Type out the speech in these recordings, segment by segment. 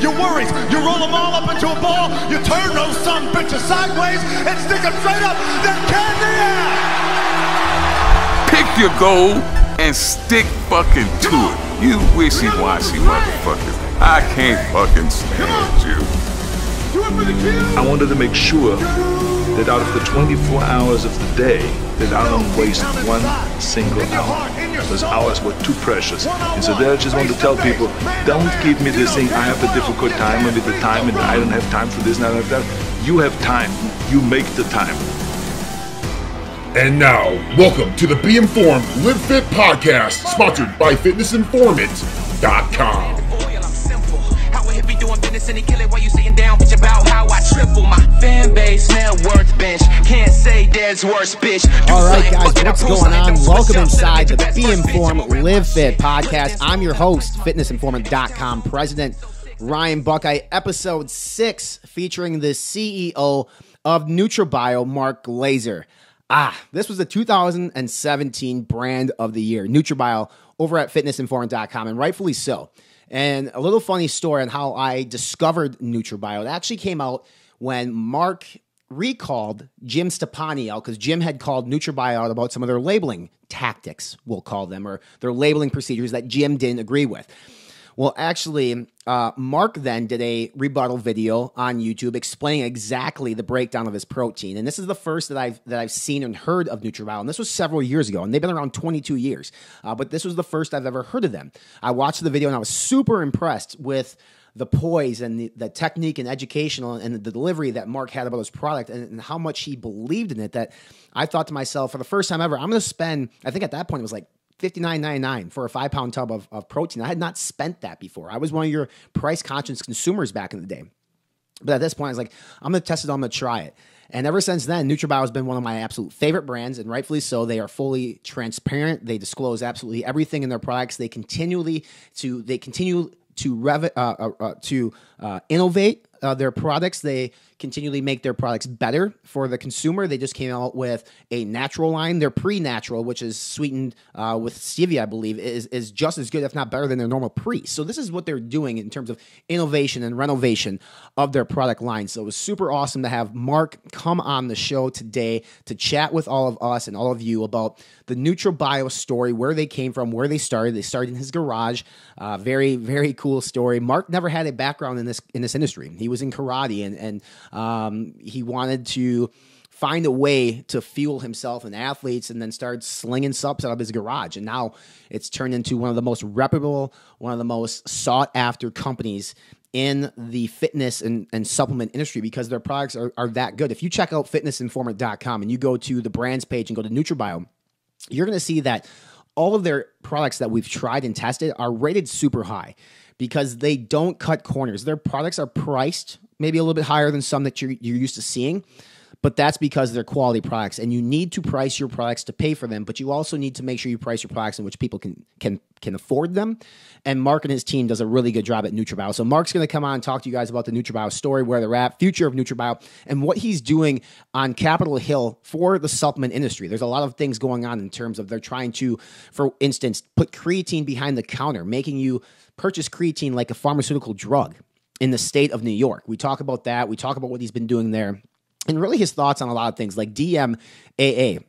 your worries. You roll them all up into a ball, you turn those son bitches sideways and stick them straight up, then candy out! Pick your goal and stick fucking to it. You wishy-washy motherfuckers. I can't fucking stand you. I wanted to make sure that out of the 24 hours of the day, that I don't waste one single hour. Those hours were too precious. And so there I just want to tell people, don't give me this thing, I have a difficult time with the time and I don't have time for this and I don't have that. You have time. You make the time. And now, welcome to the Be Informed, Live Fit podcast, sponsored by FitnessInformant.com. All right, guys, what's going on? Welcome inside the Be Informed, Live Fit podcast. I'm your host, FitnessInformant.com president Ryan Buckeye, episode 6, featuring the CEO of NutraBio, Mark Glazier. This was the 2017 brand of the year, NutraBio, over at FitnessInformant.com, and rightfully so. And a little funny story on how I discovered NutraBio. It actually came out when Mark recalled Jim Stepani out, because Jim had called NutraBio out about some of their labeling tactics, we'll call them, or their labeling procedures that Jim didn't agree with. Well, actually, Mark then did a rebuttal video on YouTube explaining exactly the breakdown of his protein. And this is the first that I've seen and heard of NutraBio. And this was several years ago, and they've been around 22 years. But this was the first I've ever heard of them. I watched the video, and I was super impressed with the poise and the technique and educational and the delivery that Mark had about his product and how much he believed in it, that I thought to myself, for the first time ever, I'm going to spend, I think at that point it was like $59.99 for a 5-pound tub of protein. I had not spent that before. I was one of your price-conscious consumers back in the day. But at this point, I was like, I'm going to test it, I'm going to try it. And ever since then, NutraBio has been one of my absolute favorite brands, and rightfully so. They are fully transparent. They disclose absolutely everything in their products. They continue to innovate their products. They continually make their products better for the consumer. They just came out with a natural line. Their pre-natural, which is sweetened with stevia, I believe, is just as good, if not better, than their normal pre. So this is what they're doing in terms of innovation and renovation of their product line. So it was super awesome to have Mark come on the show today to chat with all of us and all of you about the NutraBio story, where they came from, where they started. They started in his garage. Very, very cool story. Mark never had a background in this industry. He was in karate, and he wanted to find a way to fuel himself and athletes, and then started slinging subs out of his garage. And now it's turned into one of the most reputable, one of the most sought-after companies in the fitness and supplement industry, because their products are that good. If you check out FitnessInformant.com and you go to the brands page and go to NutraBio, you're going to see that all of their products that we've tried and tested are rated super high, because they don't cut corners. Their products are priced maybe a little bit higher than some that you're used to seeing, but that's because they're quality products, and you need to price your products to pay for them, but you also need to make sure you price your products in which people can afford them. And Mark and his team does a really good job at NutraBio. So Mark's going to come on and talk to you guys about the NutraBio story, where they're at, future of NutraBio, and what he's doing on Capitol Hill for the supplement industry. There's a lot of things going on in terms of they're trying to, for instance, put creatine behind the counter, making you purchase creatine like a pharmaceutical drug in the state of New York. We talk about that. We talk about what he's been doing there, and really his thoughts on a lot of things like DMAA,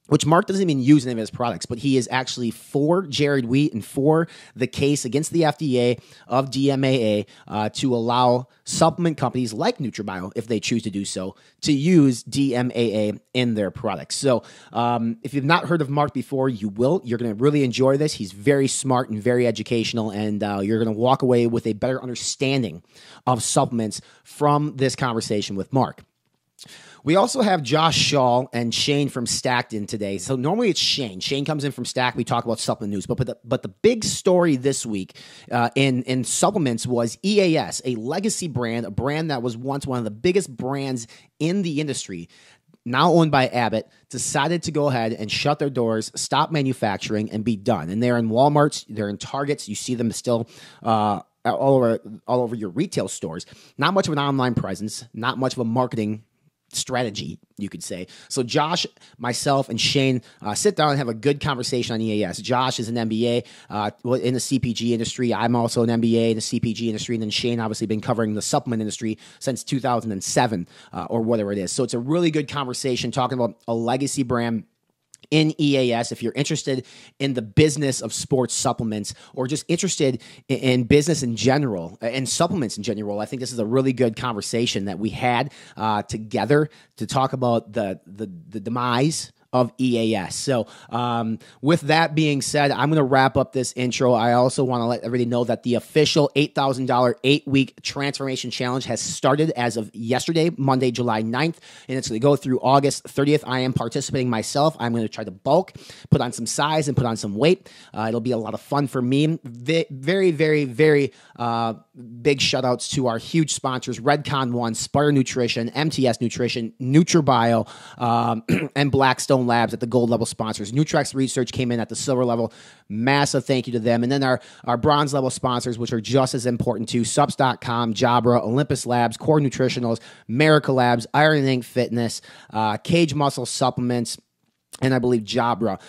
which Mark doesn't even use in any of his products, but he is actually for Jared Wheat and for the case against the FDA of DMAA to allow supplement companies like NutraBio, if they choose to do so, to use DMAA in their products. So if you've not heard of Mark before, you will. You're going to really enjoy this. He's very smart and very educational, and you're going to walk away with a better understanding of supplements from this conversation with Mark. We also have Josh Schall and Shane from Stacked today. So normally it's Shane. Shane comes in from Stack. We talk about supplement news. But the big story this week in supplements was EAS, a legacy brand, a brand that was once one of the biggest brands in the industry, now owned by Abbott, decided to go ahead and shut their doors, stop manufacturing, and be done. And they're in Walmarts. They're in Targets. You see them still all over your retail stores. Not much of an online presence. Not much of a marketing strategy, you could say. So Josh, myself, and Shane sit down and have a good conversation on EAS. Josh is an MBA in the CPG industry. I'm also an MBA in the CPG industry. And then Shane obviously been covering the supplement industry since 2007 or whatever it is. So it's a really good conversation talking about a legacy brand in EAS. If you're interested in the business of sports supplements or just interested in business in general and supplements in general, I think this is a really good conversation that we had together to talk about the demise of EAS. So with that being said, I'm going to wrap up this intro. I also want to let everybody know that the official $8,000 8-week transformation challenge has started as of yesterday, Monday, July 9th, and it's going to go through August 30th. I am participating myself. I'm going to try to bulk, put on some size, and put on some weight. It'll be a lot of fun for me. Very, very, very big shout outs to our huge sponsors, Redcon One, Sparta Nutrition, MTS Nutrition, NutraBio, and Blackstone Labs at the gold level sponsors. Nutrex Research came in at the silver level. Massive thank you to them. And then our bronze level sponsors, which are just as important too, Subs.com, Jabra, Olympus Labs, Core Nutritionals, Merica Labs, Iron Inc. Fitness, Cage Muscle Supplements, and I believe Jabra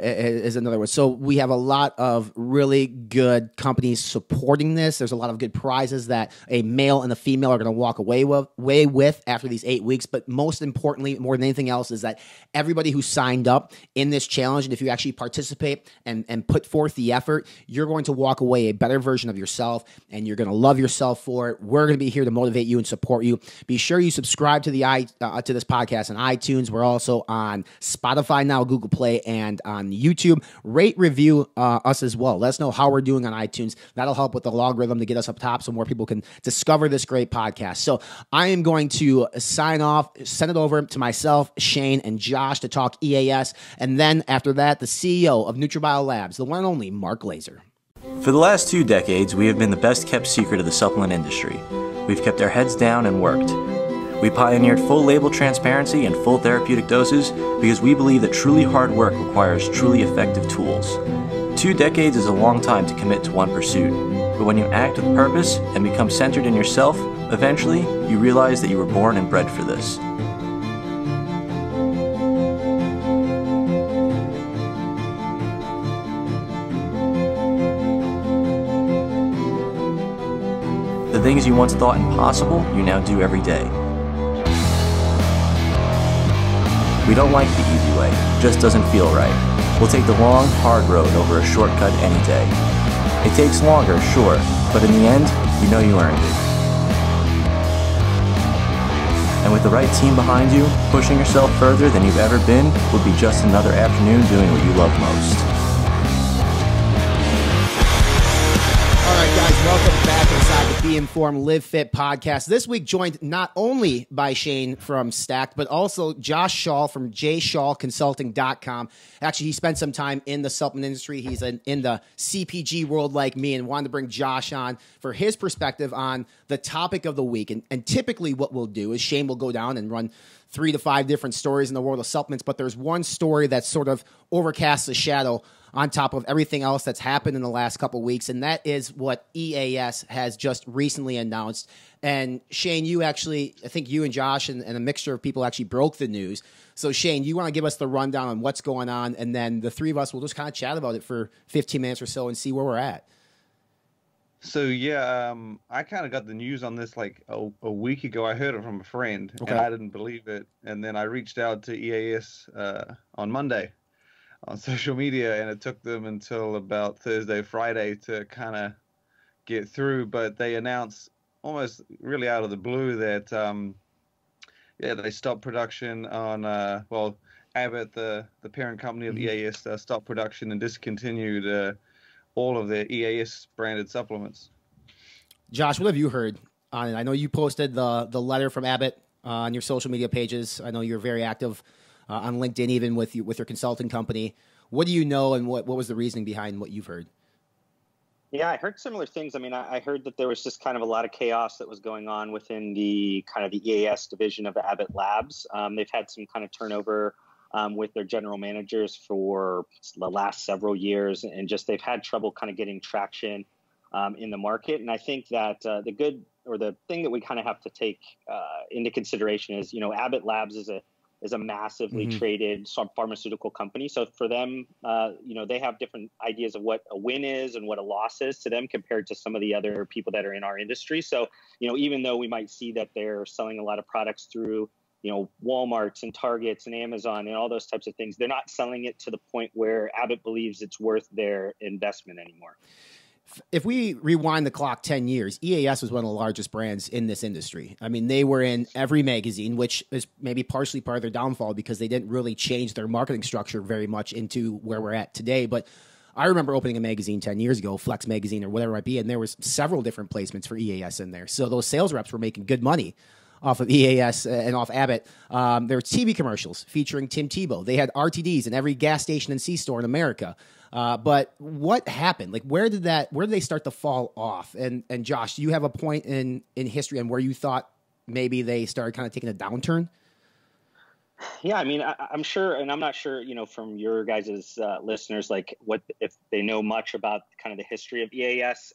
is another one. So we have a lot of really good companies supporting this. There's a lot of good prizes that a male and a female are going to walk away with after these 8 weeks. But most importantly, more than anything else, is that everybody who signed up in this challenge, and if you actually participate and put forth the effort, you're going to walk away a better version of yourself, and you're going to love yourself for it. We're going to be here to motivate you and support you. Be sure you subscribe to to this podcast on iTunes. We're also on Spotify now, Google Play, and on YouTube. Rate, review us as well. Let us know how we're doing on iTunes. That'll help with the logarithm to get us up top so more people can discover this great podcast. So I am going to sign off, send it over to myself, Shane, and Josh to talk EAS. And then after that, the CEO of NutraBio Labs, the one and only Mark Glazier. For the last 2 decades, we have been the best kept secret of the supplement industry. We've kept our heads down and worked. We pioneered full label transparency and full therapeutic doses because we believe that truly hard work requires truly effective tools. 2 decades is a long time to commit to one pursuit, but when you act with purpose and become centered in yourself, eventually you realize that you were born and bred for this. The things you once thought impossible, you now do every day. We don't like the easy way, it just doesn't feel right. We'll take the long, hard road over a shortcut any day. It takes longer, sure, but in the end, you know you earned it. And with the right team behind you, pushing yourself further than you've ever been would be just another afternoon doing what you love most. All right, guys, welcome back inside the Be Informed, Live Fit podcast. This week joined not only by Shane from Stacked, but also Josh Schall from jschallconsulting.com. Actually, he spent some time in the supplement industry. He's in the CPG world like me, and wanted to bring Josh on for his perspective on the topic of the week. And typically what we'll do is Shane will go down and run 3 to 5 different stories in the world of supplements, but there's one story that sort of overcasts the shadow on top of everything else that's happened in the last couple of weeks, and that is what EAS has just recently announced. And Shane, you actually, I think you and Josh and a mixture of people actually broke the news. So Shane, you want to give us the rundown on what's going on, and then the three of us will just kind of chat about it for 15 minutes or so and see where we're at. So yeah, I kind of got the news on this like a week ago. I heard it from a friend, and I didn't believe it. And then I reached out to EAS on Monday on social media, and it took them until about Thursday, Friday to kind of get through. But they announced almost really out of the blue that they stopped production on Abbott, the parent company of EAS, stopped production and discontinued all of their EAS branded supplements. Josh, what have you heard on it? I know you posted the letter from Abbott on your social media pages. I know you're very active on LinkedIn, even with your consulting company. What do you know, and what was the reasoning behind what you've heard? Yeah, I heard similar things. I mean, I heard that there was just kind of a lot of chaos that was going on within the kind of the EAS division of Abbott Labs. They've had some kind of turnover with their general managers for the last several years, and just they've had trouble kind of getting traction in the market. And I think that the good or the thing that we kind of have to take into consideration is, Abbott Labs is a massively traded pharmaceutical company. So for them, they have different ideas of what a win is and what a loss is to them compared to some of the other people that are in our industry. So, even though we might see that they're selling a lot of products through, Walmarts and Targets and Amazon and all those types of things, they're not selling it to the point where Abbott believes it's worth their investment anymore. If we rewind the clock 10 years, EAS was one of the largest brands in this industry. I mean, they were in every magazine, which is maybe partially part of their downfall because they didn't really change their marketing structure very much into where we're at today. But I remember opening a magazine 10 years ago, Flex Magazine or whatever it might be, and there was several different placements for EAS in there. So those sales reps were making good money off of EAS and off Abbott. There were TV commercials featuring Tim Tebow. They had RTDs in every gas station and C-store in America. But what happened? Like, where did they start to fall off? And Josh, do you have a point in history on where you thought maybe they started kind of taking a downturn? Yeah, I mean, I'm sure, and I'm not sure, from your guys' listeners, like what if they know much about kind of the history of EAS.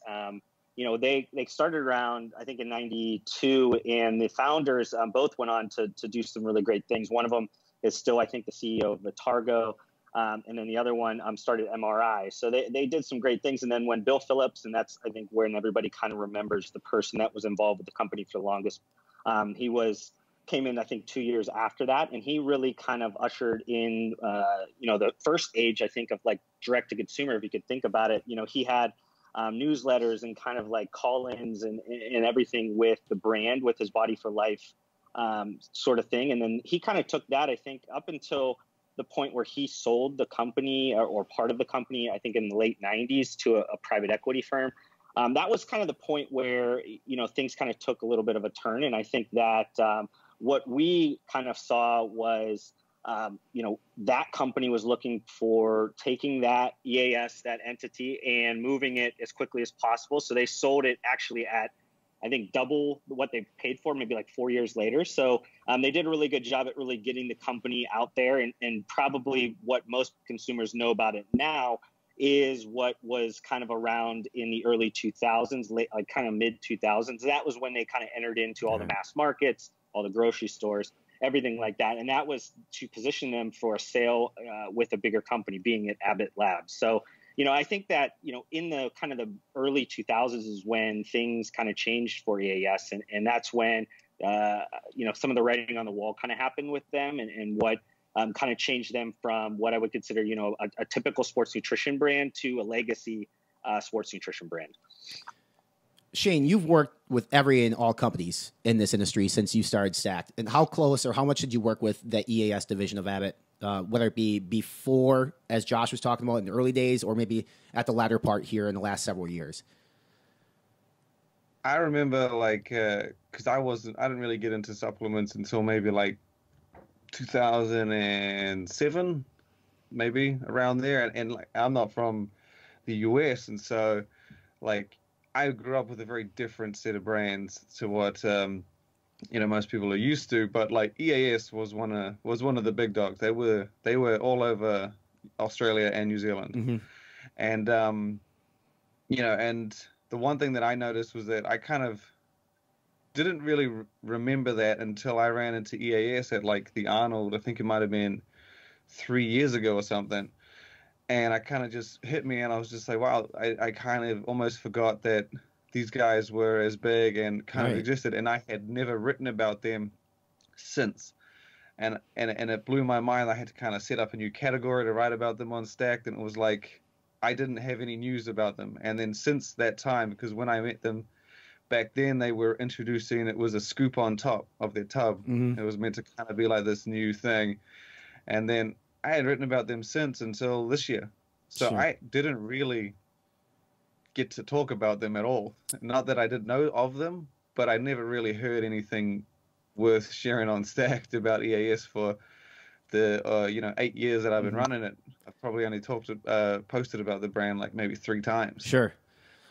They started around, I think, in 92, and the founders both went on to do some really great things. One of them is still, I think, the CEO of Vitargo. And then the other one started MRI. So they did some great things. And then when Bill Phillips, and that's, I think, when everybody kind of remembers the person that was involved with the company for the longest, came in, I think, 2 years after that. And he really kind of ushered in, the first age, I think, of like direct to consumer, if you could think about it. He had newsletters and kind of like call-ins and everything with the brand, with his Body for Life sort of thing. And then he kind of took that, I think, up until the point where he sold the company or part of the company, I think in the late 90s to a private equity firm. That was kind of the point where, things kind of took a little bit of a turn. And I think that what we kind of saw was, that company was looking for taking that EAS, that entity, and moving it as quickly as possible. So they sold it actually at, I think, double what they paid for, maybe like 4 years later. So they did a really good job at really getting the company out there. And probably what most consumers know about it now is what was kind of around in the early 2000s, like kind of mid 2000s. That was when they kind of entered into all the mass markets, all the grocery stores, everything like that. And that was to position them for a sale with a bigger company, being at Abbott Labs. So, I think that, in the kind of the early 2000s is when things kind of changed for EAS. And that's when, some of the writing on the wall kind of happened with them and what kind of changed them from what I would consider, a typical sports nutrition brand to a legacy sports nutrition brand. Shane, you've worked with every and all companies in this industry since you started Stacked. And how close or how much did you work with the EAS division of Abbott, whether it be before, as Josh was talking about, in the early days, or maybe at the latter part here in the last several years? I remember, because I didn't really get into supplements until maybe 2007, maybe around there. And I'm not from the US, and so I grew up with a very different set of brands to what most people are used to. But EAS was one of the big dogs. They were all over Australia and New Zealand, and and the one thing that I noticed was that I kind of didn't really remember that until I ran into EAS at the Arnold. I think it might have been 3 years ago or something. And I kind of just hit me, and I was just like, wow, I kind of almost forgot that these guys were as big and kind of existed, and I had never written about them since. And it blew my mind. I had to kind of set up a new category to write about them on Stacked, and it was like I didn't have any news about them. And then since that time, because when I met them back then, they were introducing, it was a scoop on top of their tub. It was meant to kind of be like this new thing. And then I had written about them since until this year. So I didn't really get to talk about them at all. Not that I didn't know of them, but I never really heard anything worth sharing on Stacked about EAS for the 8 years that I've been running it. I've probably only posted about the brand maybe 3 times. Sure.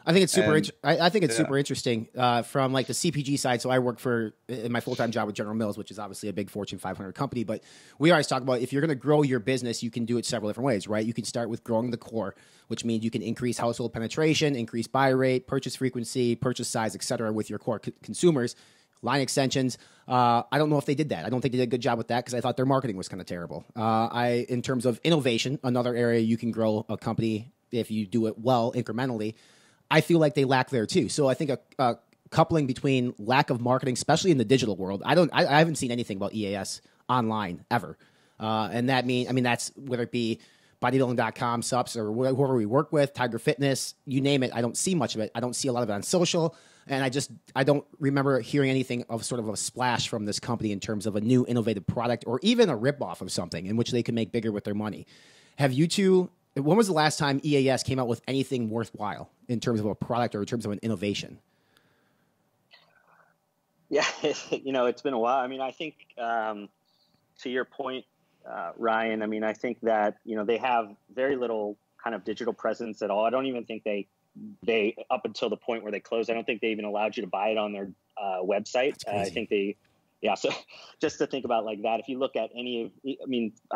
I think it's super. I think it's super interesting from like the CPG side. So I work in my full-time job with General Mills, which is obviously a big Fortune 500 company. But we always talk about if you're going to grow your business, you can do it several different ways, right? You can start with growing the core, which means you can increase household penetration, increase buy rate, purchase frequency, purchase size, et cetera, with your core consumers. Line extensions. I don't know if they did that. I don't think they did a good job with that because I thought their marketing was kind of terrible. In terms of innovation, another area you can grow a company if you do it well incrementally. I feel like they lack there too. So I think a coupling between lack of marketing, especially in the digital world. I haven't seen anything about EAS online ever, and that's whether it be bodybuilding.com, subs, or whoever we work with, Tiger Fitness, you name it. I don't see much of it. I don't see a lot of it on social, and I don't remember hearing anything of sort of a splash from this company in terms of a new innovative product or even a ripoff of something in which they can make bigger with their money. Have you two? When was the last time EAS came out with anything worthwhile in terms of a product or in terms of an innovation? Yeah, it's been a while. I mean, I think to your point, Ryan, I mean, I think that, they have very little kind of digital presence at all. I don't even think they up until the point where they closed, I don't think they even allowed you to buy it on their website. I think so just to think about like that, if you look at I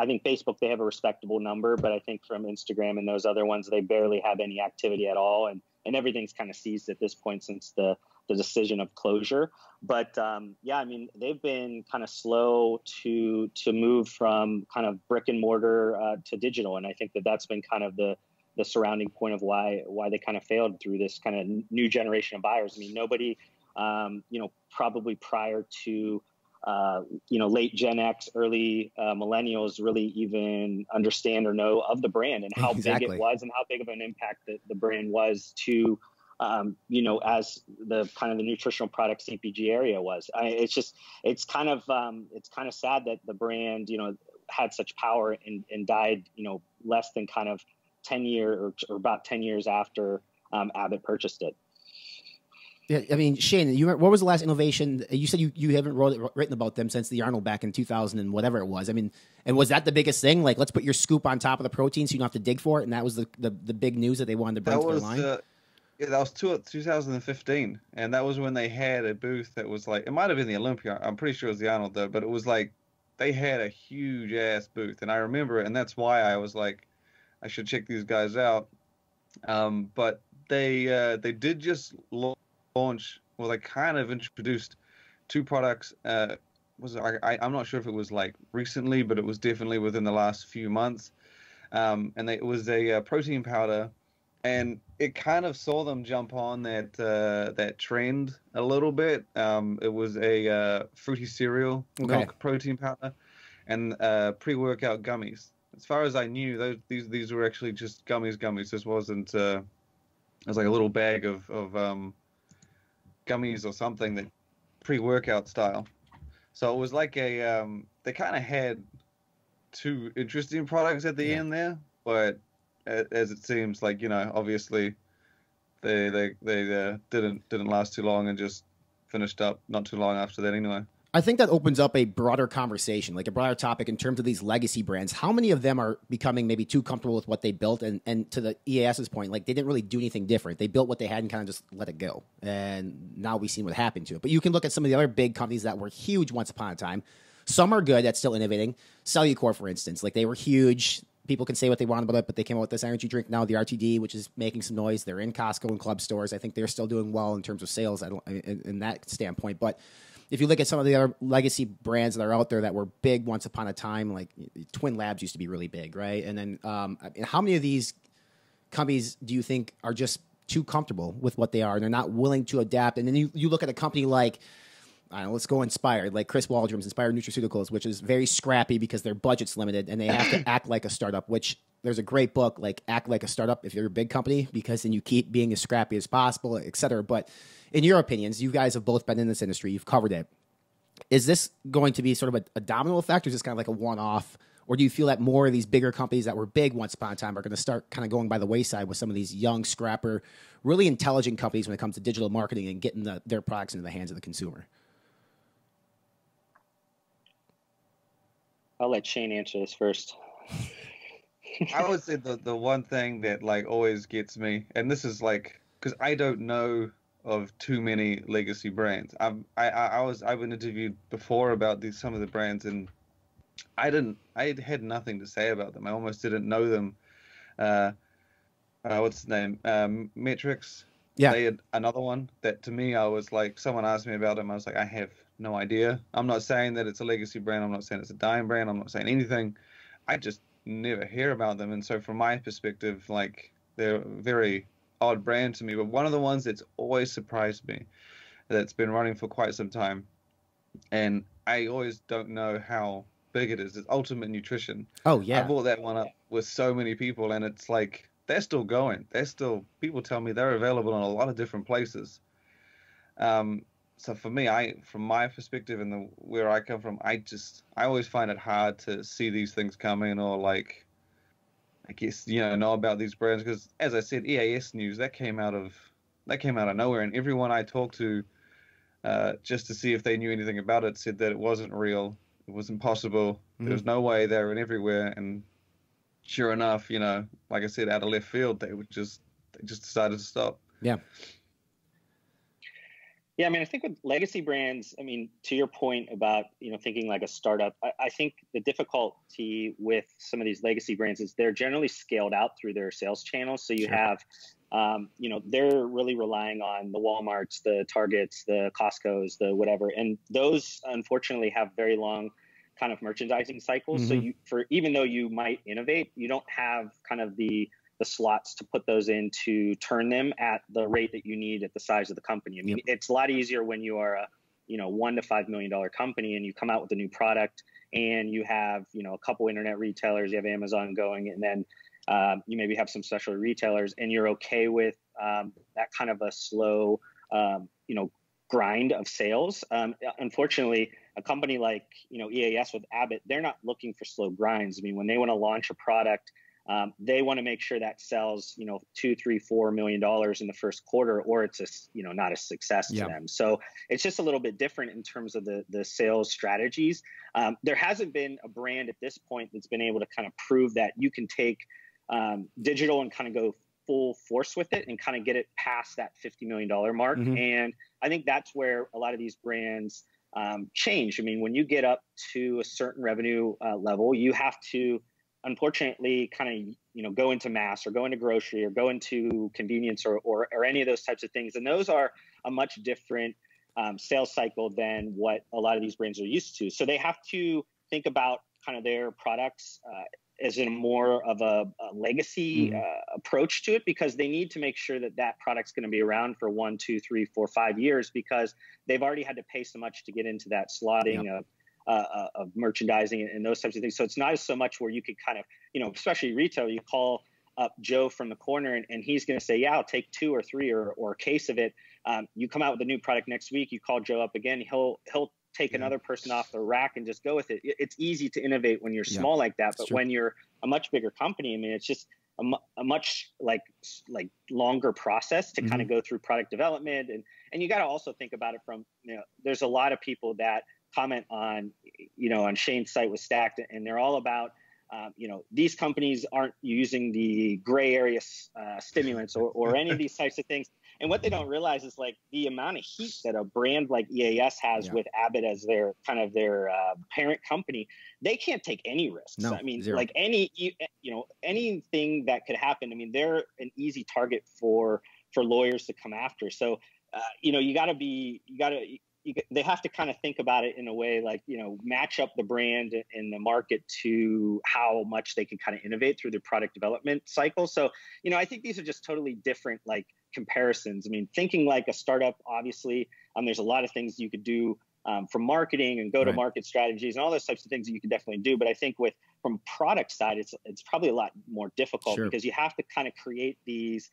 think Facebook, they have a respectable number, but I think from Instagram and those other ones, they barely have any activity at all. And everything's kind of seized at this point since the decision of closure. But they've been kind of slow to move from kind of brick and mortar to digital. And I think that's been kind of the surrounding point of why they kind of failed through this kind of new generation of buyers. I mean, nobody, probably prior to, late Gen X, early millennials really even understand or know of the brand and how big it was and how big of an impact the brand was to, as the kind of the nutritional product CPG area was. It's kind of sad that the brand, had such power and died, less than kind of 10 years or about 10 years after Abbott purchased it. Yeah, I mean, Shane, what was the last innovation? You said you haven't written about them since the Arnold back in 2000 and whatever it was. I mean, and was that the biggest thing? Like, let's put your scoop on top of the protein so you don't have to dig for it, and that was the big news that they wanted to bring to their line? That was 2015, and that was when they had a booth that was like, it might have been the Olympia. I'm pretty sure it was the Arnold, though, but it was like they had a huge-ass booth, and I remember it, and that's why I was like, I should check these guys out. But they did just launch, well, they kind of introduced two products. I'm not sure if it was like recently, but it was definitely within the last few months. And it was a protein powder, and it kind of saw them jump on that trend a little bit. It was a fruity cereal milk protein powder and pre-workout gummies. As far as I knew, these were actually just gummies. This wasn't. It was like a little bag of gummies or something, that pre-workout style. So it was like they kind of had two interesting products at the end there, but as it seems, like, obviously they didn't last too long and just finished up not too long after that anyway. I think that opens up a broader conversation, like a broader topic in terms of these legacy brands. How many of them are becoming maybe too comfortable with what they built? And to the EAS's point, like, they didn't really do anything different. They built what they had and kind of just let it go. And now we've seen what happened to it. But you can look at some of the other big companies that were huge once upon a time. Some are good at still innovating. Cellucor, for instance, like, they were huge. People can say what they want about it, but they came out with this energy drink now, the RTD, which is making some noise. They're in Costco and club stores. I think they're still doing well in terms of sales in that standpoint. But if you look at some of the other legacy brands that are out there that were big once upon a time, like Twin Labs used to be really big, right? And then how many of these companies do you think are just too comfortable with what they are and they're not willing to adapt? And then you look at a company like, I don't know, let's go Inspired, like Chris Waldrum's Inspired Nutraceuticals, which is very scrappy because their budget's limited and they have to act like a startup, which there's a great book, like Act Like a Startup if you're a big company, because then you keep being as scrappy as possible, et cetera. But in your opinions, you guys have both been in this industry, you've covered it. Is this going to be sort of a domino effect, or is this kind of like a one-off? Or do you feel that more of these bigger companies that were big once upon a time are going to start kind of going by the wayside with some of these young, scrapper, really intelligent companies when it comes to digital marketing and getting their products into the hands of the consumer? I'll let Shane answer this first. I would say the one thing that like always gets me, and this is like because I don't know of too many legacy brands. I've been interviewed before about some of the brands, and I had nothing to say about them. I almost didn't know them. What's his name? Metrics. Yeah. They had another one that, to me, I was like, someone asked me about them. I was like, I have no idea. I'm not saying that it's a legacy brand. I'm not saying it's a dying brand. I'm not saying anything. I just never hear about them. And so from my perspective, like, they're a very odd brand to me. But one of the ones that's always surprised me, that's been running for quite some time, and I always don't know how big it is Ultimate Nutrition. Oh, yeah. I bought that one up with so many people, and it's like, they're still going. People tell me they're available in a lot of different places. So for me, from my perspective and where I come from, I always find it hard to see these things coming, or like, I guess, know about these brands, because as I said, EAS news, that came out of nowhere, and everyone I talked to, just to see if they knew anything about it, said that it wasn't real, it was impossible, there was no way, they were everywhere, and sure enough, like I said, out of left field, they just decided to stop. Yeah. Yeah, I mean, I think with legacy brands, I mean, to your point about, thinking like a startup, I think the difficulty with some of these legacy brands is they're generally scaled out through their sales channels. So you have, they're really relying on the Walmarts, the Targets, the Costcos, the whatever. And those, unfortunately, have very long kind of merchandising cycles. So even though you might innovate, you don't have kind of the slots to put those in to turn them at the rate that you need at the size of the company. I mean, it's a lot easier when you are a, $1 to $5 million company, and you come out with a new product, and you have, a couple internet retailers, you have Amazon going, and then you maybe have some specialty retailers, and you're okay with that kind of a slow, grind of sales. Unfortunately, a company like, EAS with Abbott, they're not looking for slow grinds. I mean, when they want to launch a product, they want to make sure that sells, $2, $3, $4 million in the first quarter, or it's not a success to them. So it's just a little bit different in terms of the sales strategies. There hasn't been a brand at this point that's been able to kind of prove that you can take digital and kind of go full force with it and kind of get it past that $50 million mark. And I think that's where a lot of these brands change. I mean, when you get up to a certain revenue level, you have to, unfortunately, kind of, go into mass, or go into grocery, or go into convenience, or any of those types of things. And those are a much different sales cycle than what a lot of these brands are used to. So they have to think about kind of their products as in more of a legacy approach to it, because they need to make sure that that product's going to be around for 1, 2, 3, 4, 5 years, because they've already had to pay so much to get into that slotting of merchandising and those types of things. So it's not so much where you could kind of, especially retail, you call up Joe from the corner and he's going to say, yeah, I'll take 2 or 3 or a case of it. You come out with a new product next week, you call Joe up again, he'll take another person off the rack and just go with it. It's easy to innovate when you're small like that, but when you're a much bigger company, I mean, it's just a much like longer process to kind of go through product development. And you got to also think about it from, there's a lot of people that comment on, on Shane's site with Stacked, and they're all about, these companies aren't using the gray area stimulants or any of these types of things. And what they don't realize is like the amount of heat that a brand like EAS has with Abbott as their kind of their parent company. They can't take any risks. No, I mean, zero. like anything that could happen. I mean, they're an easy target for lawyers to come after. So, they have to kind of think about it in a way like, match up the brand and the market to how much they can kind of innovate through their product development cycle. So, I think these are just totally different, like, comparisons. I mean, thinking like a startup, obviously, there's a lot of things you could do from marketing and go-to-market strategies and all those types of things that you can definitely do. But I think from product side, it's probably a lot more difficult because you have to kind of create these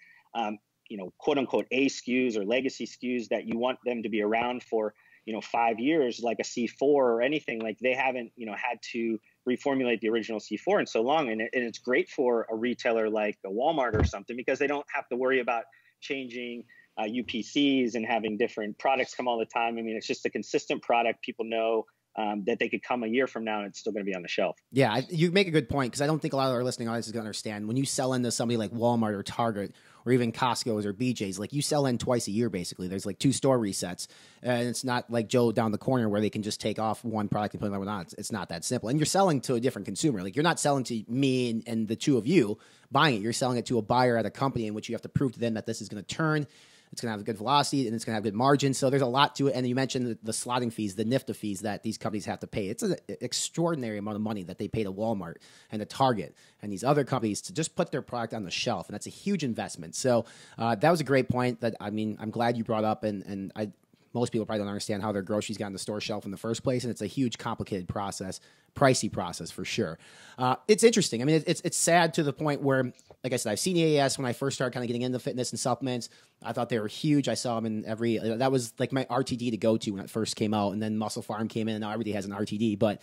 quote unquote A SKUs or legacy SKUs that you want them to be around for, 5 years, like a C4 or anything. Like they haven't, had to reformulate the original C4 in so long. And it's great for a retailer like a Walmart or something, because they don't have to worry about changing UPCs and having different products come all the time. I mean, it's just a consistent product. People know that they could come a year from now and it's still going to be on the shelf. Yeah, you make a good point, because I don't think a lot of our listening audience is going to understand. When you sell into somebody like Walmart or Target or even Costco's or BJ's. Like, you sell in twice a year, basically. There's like 2 store resets, and it's not like Joe down the corner where they can just take off one product and put another one on. It's not that simple. And you're selling to a different consumer. Like, you're not selling to me and the two of you buying it. You're selling it to a buyer at a company in which you have to prove to them that this is going to turn. It's going to have a good velocity, and it's going to have good margin. So there's a lot to it. And you mentioned the slotting fees, the NIFTA fees that these companies have to pay. It's an extraordinary amount of money that they pay to Walmart and to Target and these other companies to just put their product on the shelf. And that's a huge investment. So that was a great point that, I mean, I'm glad you brought up. And most people probably don't understand how their groceries got on the store shelf in the first place. And it's a huge, complicated process, pricey process for sure. It's interesting. I mean, it's sad to the point where, like I said, I've seen EAS when I first started kind of getting into fitness and supplements. I thought they were huge. I saw them in every, that was like my RTD to go to when it first came out. And then Muscle Farm came in, and now everybody has an RTD. But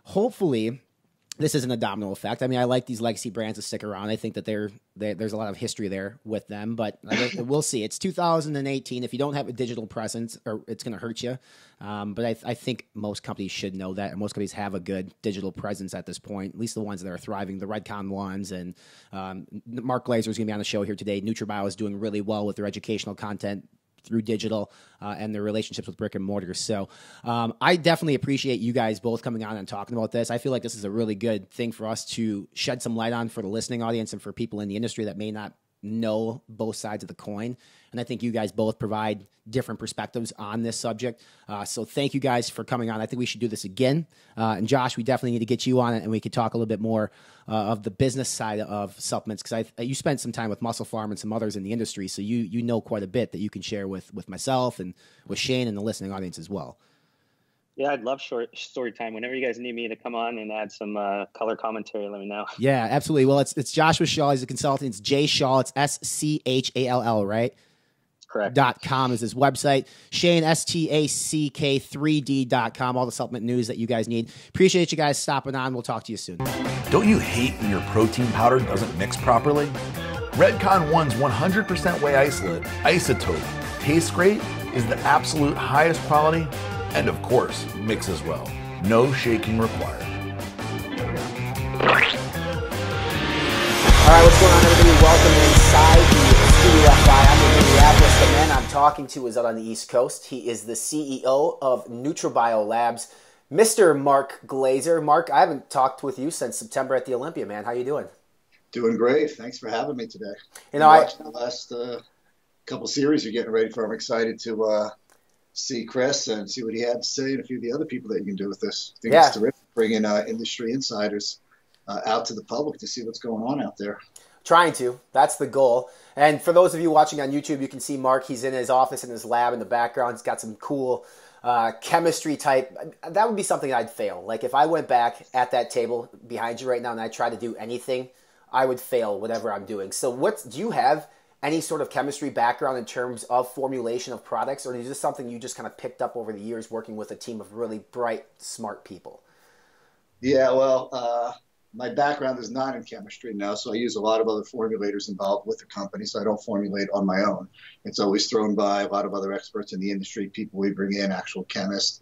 hopefully this isn't a domino effect. I mean, I like these legacy brands to stick around. I think that there's a lot of history there with them, but we'll see. It's 2018. If you don't have a digital presence, or it's going to hurt you. But I think most companies should know that, and most companies have a good digital presence at this point, at least the ones that are thriving, the Redcon ones. And Mark Glazier is going to be on the show here today. NutraBio is doing really well with their educational content through digital and their relationships with brick and mortar. So I definitely appreciate you guys both coming on and talking about this. I feel like this is a really good thing for us to shed some light on for the listening audience and for people in the industry that may not know both sides of the coin. And I think you guys both provide different perspectives on this subject. So thank you guys for coming on. I think we should do this again. And Josh, we definitely need to get you on it, and we could talk a little bit more of the business side of supplements, because you spent some time with Muscle Farm and some others in the industry. So you know quite a bit that you can share with myself and with Shane and the listening audience as well. Yeah, I'd love short story time. Whenever you guys need me to come on and add some color commentary, let me know. Yeah, absolutely. Well, it's Joshua Schall. He's a consultant. It's Jay Schall. It's SCHALL, right? Correct. .com is his website. Shane, STACK3D.com. All the supplement news that you guys need. Appreciate you guys stopping on. We'll talk to you soon. Don't you hate when your protein powder doesn't mix properly? Redcon 1's 100% whey isolate, isotope, tastes great, is the absolute highest quality, and of course, mixes well. No shaking required. All right, what's going on, everybody? Welcome inside the Studio FI. I'm in Minneapolis. The man I'm talking to is out on the East Coast. He is the CEO of NutraBio Labs, Mr. Mark Glazier. Mark, I haven't talked with you since September at the Olympia, man. How you doing? Doing great. Thanks for having me today. You know, watching the last couple series you're getting ready for. I'm excited to see Chris and see what he had to say and a few of the other people that you can do with this. I think it's terrific bringing industry insiders out to the public to see what's going on out there. Trying to. That's the goal. And for those of you watching on YouTube, you can see Mark. He's in his office, in his lab in the background. He's got some cool chemistry type. That would be something I'd fail. Like, if I went back at that table behind you right now and I tried to do anything, I would fail whatever I'm doing. So do you have any sort of chemistry background in terms of formulation of products, or is this something you just kind of picked up over the years working with a team of really bright, smart people? Yeah, well, my background is not in chemistry now, so I use a lot of other formulators involved with the company, so I don't formulate on my own. It's always thrown by a lot of other experts in the industry, people we bring in, actual chemists.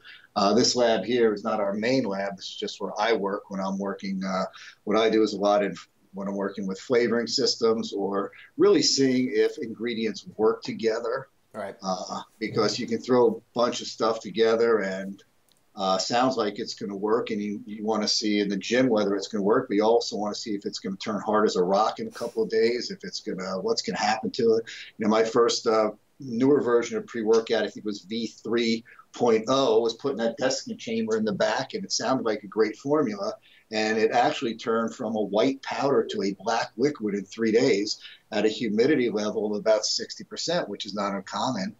This lab here is not our main lab. This is just where I work when I'm working. What I do is a lot in when I'm working with flavoring systems or really seeing if ingredients work together. Right. Because you can throw a bunch of stuff together and sounds like it's going to work, and you want to see in the gym whether it's going to work, but you also want to see if it's going to turn hard as a rock in a couple of days, if it's going to, what's going to happen to it. You know, my first newer version of pre-workout, I think it was V3.0, was put in that desiccant chamber in the back, and it sounded like a great formula. And it actually turned from a white powder to a black liquid in 3 days at a humidity level of about 60%, which is not uncommon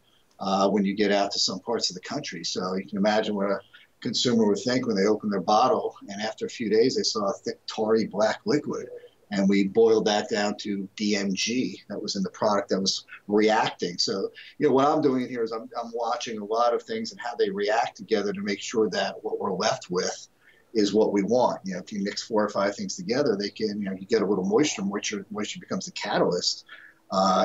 when you get out to some parts of the country. So you can imagine what a consumer would think when they open their bottle, and after a few days, they saw a thick, tarry black liquid. And we boiled that down to DMG that was in the product that was reacting. So, you know, what I'm doing here is I'm watching a lot of things and how they react together to make sure that what we're left with is what we want. You know, if you mix 4 or 5 things together, they can, you know, you get a little moisture becomes the catalyst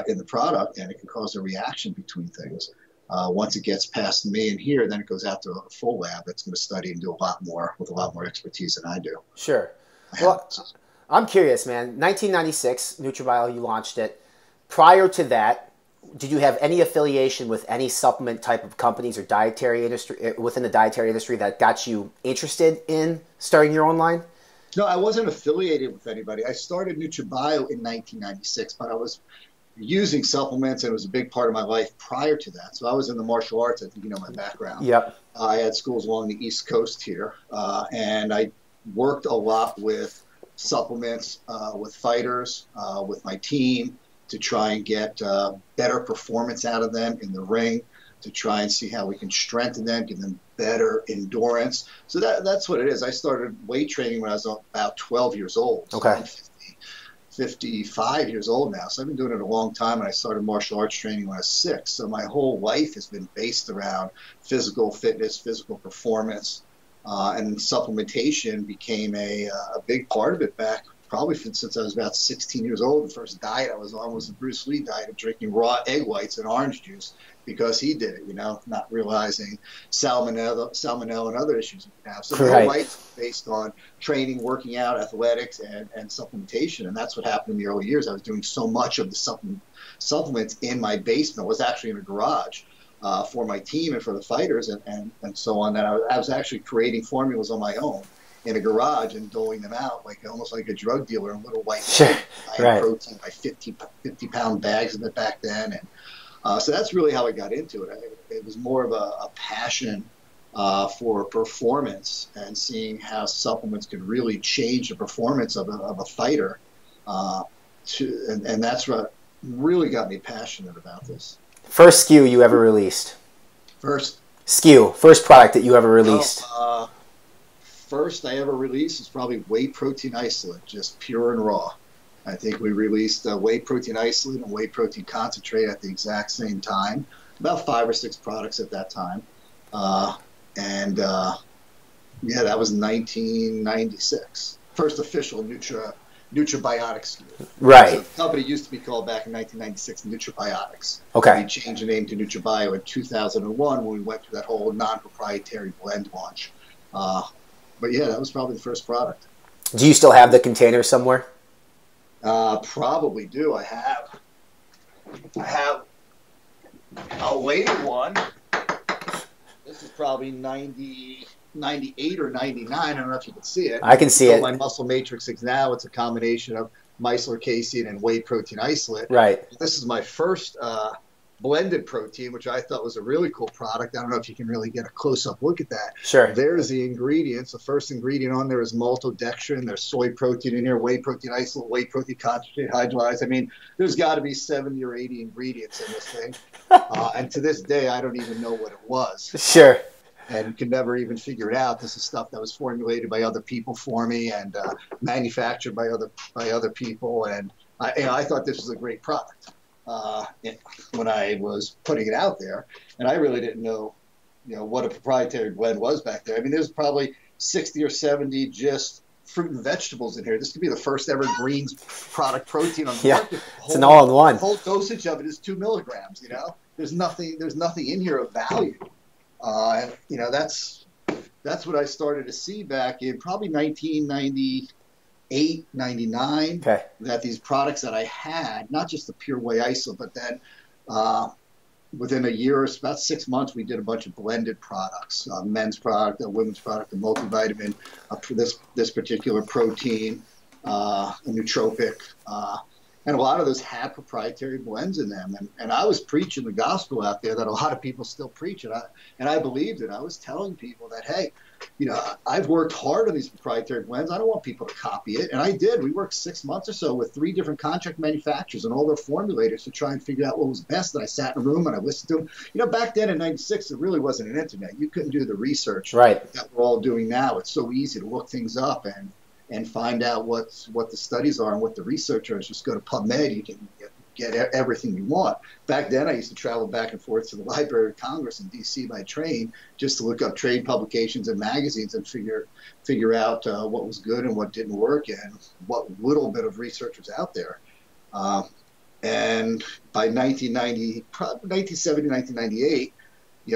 in the product, and it can cause a reaction between things. Once it gets past me and here, then it goes out to a full lab that's going to study and do a lot more with a lot more expertise than I do. Sure. Well, I'm curious, man. 1996, NutraBio, you launched it. prior to that, did you have any affiliation with any supplement type of companies or dietary industry within the dietary industry that got you interested in starting your own line? No, I wasn't affiliated with anybody. I started NutraBio in 1996, but I was using supplements, and it was a big part of my life prior to that. So I was in the martial arts. I think you know my background. Yep. I had schools along the East Coast here, and I worked a lot with supplements, with fighters, with my team to try and get better performance out of them in the ring, to try and see how we can strengthen them, give them better endurance. So that's what it is. I started weight training when I was about 12 years old. Okay. So I'm 55 years old now. So I've been doing it a long time, and I started martial arts training when I was 6. So my whole life has been based around physical fitness, physical performance, and supplementation became a big part of it back probably since I was about 16 years old. The first diet I was on was the Bruce Lee diet of drinking raw egg whites and orange juice because he did it, you know, not realizing salmonella and other issues we have. So the whole life is based on training, working out, athletics, and supplementation. And that's what happened in the early years. I was doing so much of the supplements in my basement. I was actually in a garage for my team and for the fighters and so on, that I was actually creating formulas on my own in a garage and doling them out like almost like a drug dealer in little white protein by 50-pound bags of it back then. And so that's really how I got into it. It was more of a passion for performance and seeing how supplements could really change the performance of a fighter. And that's what really got me passionate about this. First SKU you ever released? First product that you ever released? First I ever released is probably whey protein isolate, just pure and raw. I think we released whey protein isolate and whey protein concentrate at the exact same time, about 5 or 6 products at that time. Yeah, that was 1996. First official NutraBiotics SKU. Right. So the company used to be called back in 1996 NutraBiotics. Okay. We changed the name to NutraBio in 2001 when we went through that whole non-proprietary blend launch. But yeah, that was probably the first product. Do you still have the container somewhere? Probably do. I have a later one. This is probably 98 or 99. I don't know if you can see it. I can see it. My muscle matrix now, it's a combination of micellar casein and whey protein isolate. Right. This is my first blended protein, which I thought was a really cool product. I don't know if you can really get a close-up look at that. Sure. There's the ingredients. The first ingredient on there is maltodextrin. There's soy protein in here, whey protein isolate, whey protein concentrate, hydrolyzed. I mean, there's got to be 70 or 80 ingredients in this thing. And to this day, I don't even know what it was. Sure. And could never even figure it out. This is stuff that was formulated by other people for me and manufactured by other people. And I thought this was a great product. When I was putting it out there, and I really didn't know, what a proprietary blend was back there. I mean, there's probably 60 or 70 just fruit and vegetables in here. This could be the first ever greens product protein on the market. It's an all-in-one. The whole dosage of it is 2 milligrams. There's nothing in here of value. That's what I started to see back in probably 1998, 99. Okay. That these products that I had, not just the pure whey isolate, but then within a year, about 6 months, we did a bunch of blended products, men's product, a women's product, a multivitamin, for this particular protein, a nootropic, and a lot of those had proprietary blends in them. And I was preaching the gospel out there that a lot of people still preach it. And I believed it. I was telling people that, hey, I've worked hard on these proprietary blends. I don't want people to copy it. And I did. We worked 6 months or so with 3 different contract manufacturers and all their formulators to try and figure out what was best. And I sat in a room and I listened to them. Back then in 96, there really wasn't an internet. You couldn't do the research that we're all doing now. It's so easy to look things up and find out what the studies are and what the research is. Just go to PubMed. You can get everything you want. Back then, I used to travel back and forth to the Library of Congress in D.C. by train just to look up trade publications and magazines and figure out what was good and what didn't work and what little bit of research was out there. And by 1970, 1998,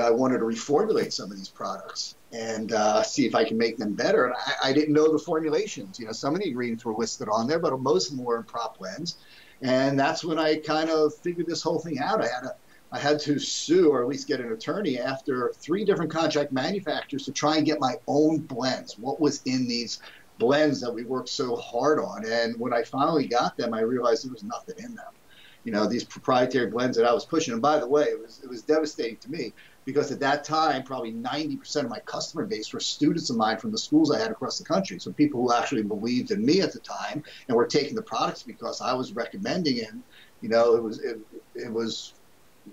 I wanted to reformulate some of these products and see if I can make them better. And I didn't know the formulations. Some of the ingredients were listed on there, but most of them were in prop blends. And that's when I kind of figured this whole thing out. I had to sue, or at least get an attorney, after 3 different contract manufacturers to try and get my own blends. What was in these blends that we worked so hard on? And when I finally got them, I realized there was nothing in them. You know, these proprietary blends that I was pushing. And by the way, it was devastating to me, because at that time, probably 90% of my customer base were students of mine from the schools I had across the country. So people who actually believed in me at the time and were taking the products because I was recommending it. You know, it was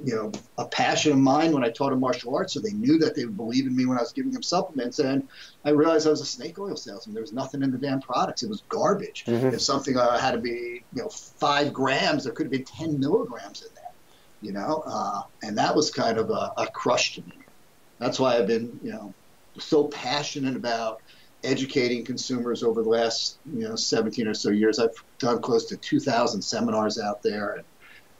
you know, a passion of mine when I taught them martial arts, so they knew that they would believe in me when I was giving them supplements. And I realized I was a snake oil salesman. There was nothing in the damn products. It was garbage. If something had to be, you know, 5 grams, there could have been 10 milligrams in there, you know, and that was kind of a crush to me. That's why I've been, you know, so passionate about educating consumers over the last, you know, 17 or so years. I've done close to 2,000 seminars out there. And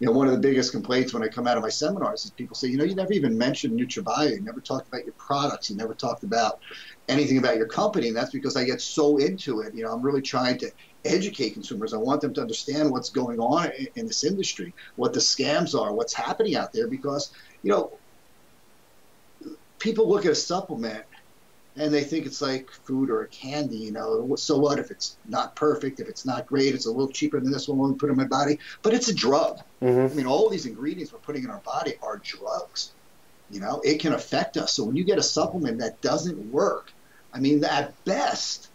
you know, one of the biggest complaints when I come out of my seminars is people say, you know, you never even mentioned NutraBio. You never talked about your products. You never talked about anything about your company. And that's because I get so into it. You know, I'm really trying to educate consumers. I want them to understand what's going on in this industry, what the scams are, what's happening out there. Because, you know, people look at a supplement and they think it's like food or a candy, you know. So what if it's not perfect, if it's not great, it's a little cheaper than this one when we put it in my body, but it's a drug. I mean, all these ingredients we're putting in our body are drugs. You know, it can affect us. So when you get a supplement that doesn't work, I mean, at best,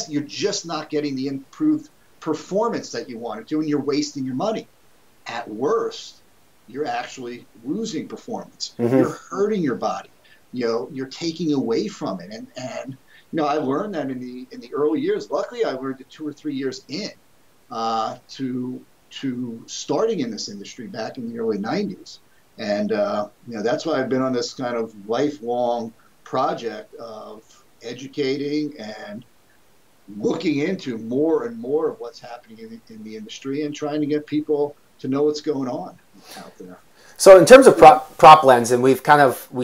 you're just not getting the improved performance that you wanted to, and you're wasting your money. At worst, you're actually losing performance. You're hurting your body. You know, you're taking away from it. And you know, I learned that in the early years. Luckily, I learned it 2 or 3 years in to starting in this industry back in the early 90s. And you know, that's why I've been on this kind of lifelong project of educating and looking into more and more of what's happening in the industry and trying to get people to know what's going on out there. So in terms of prop blends, and we've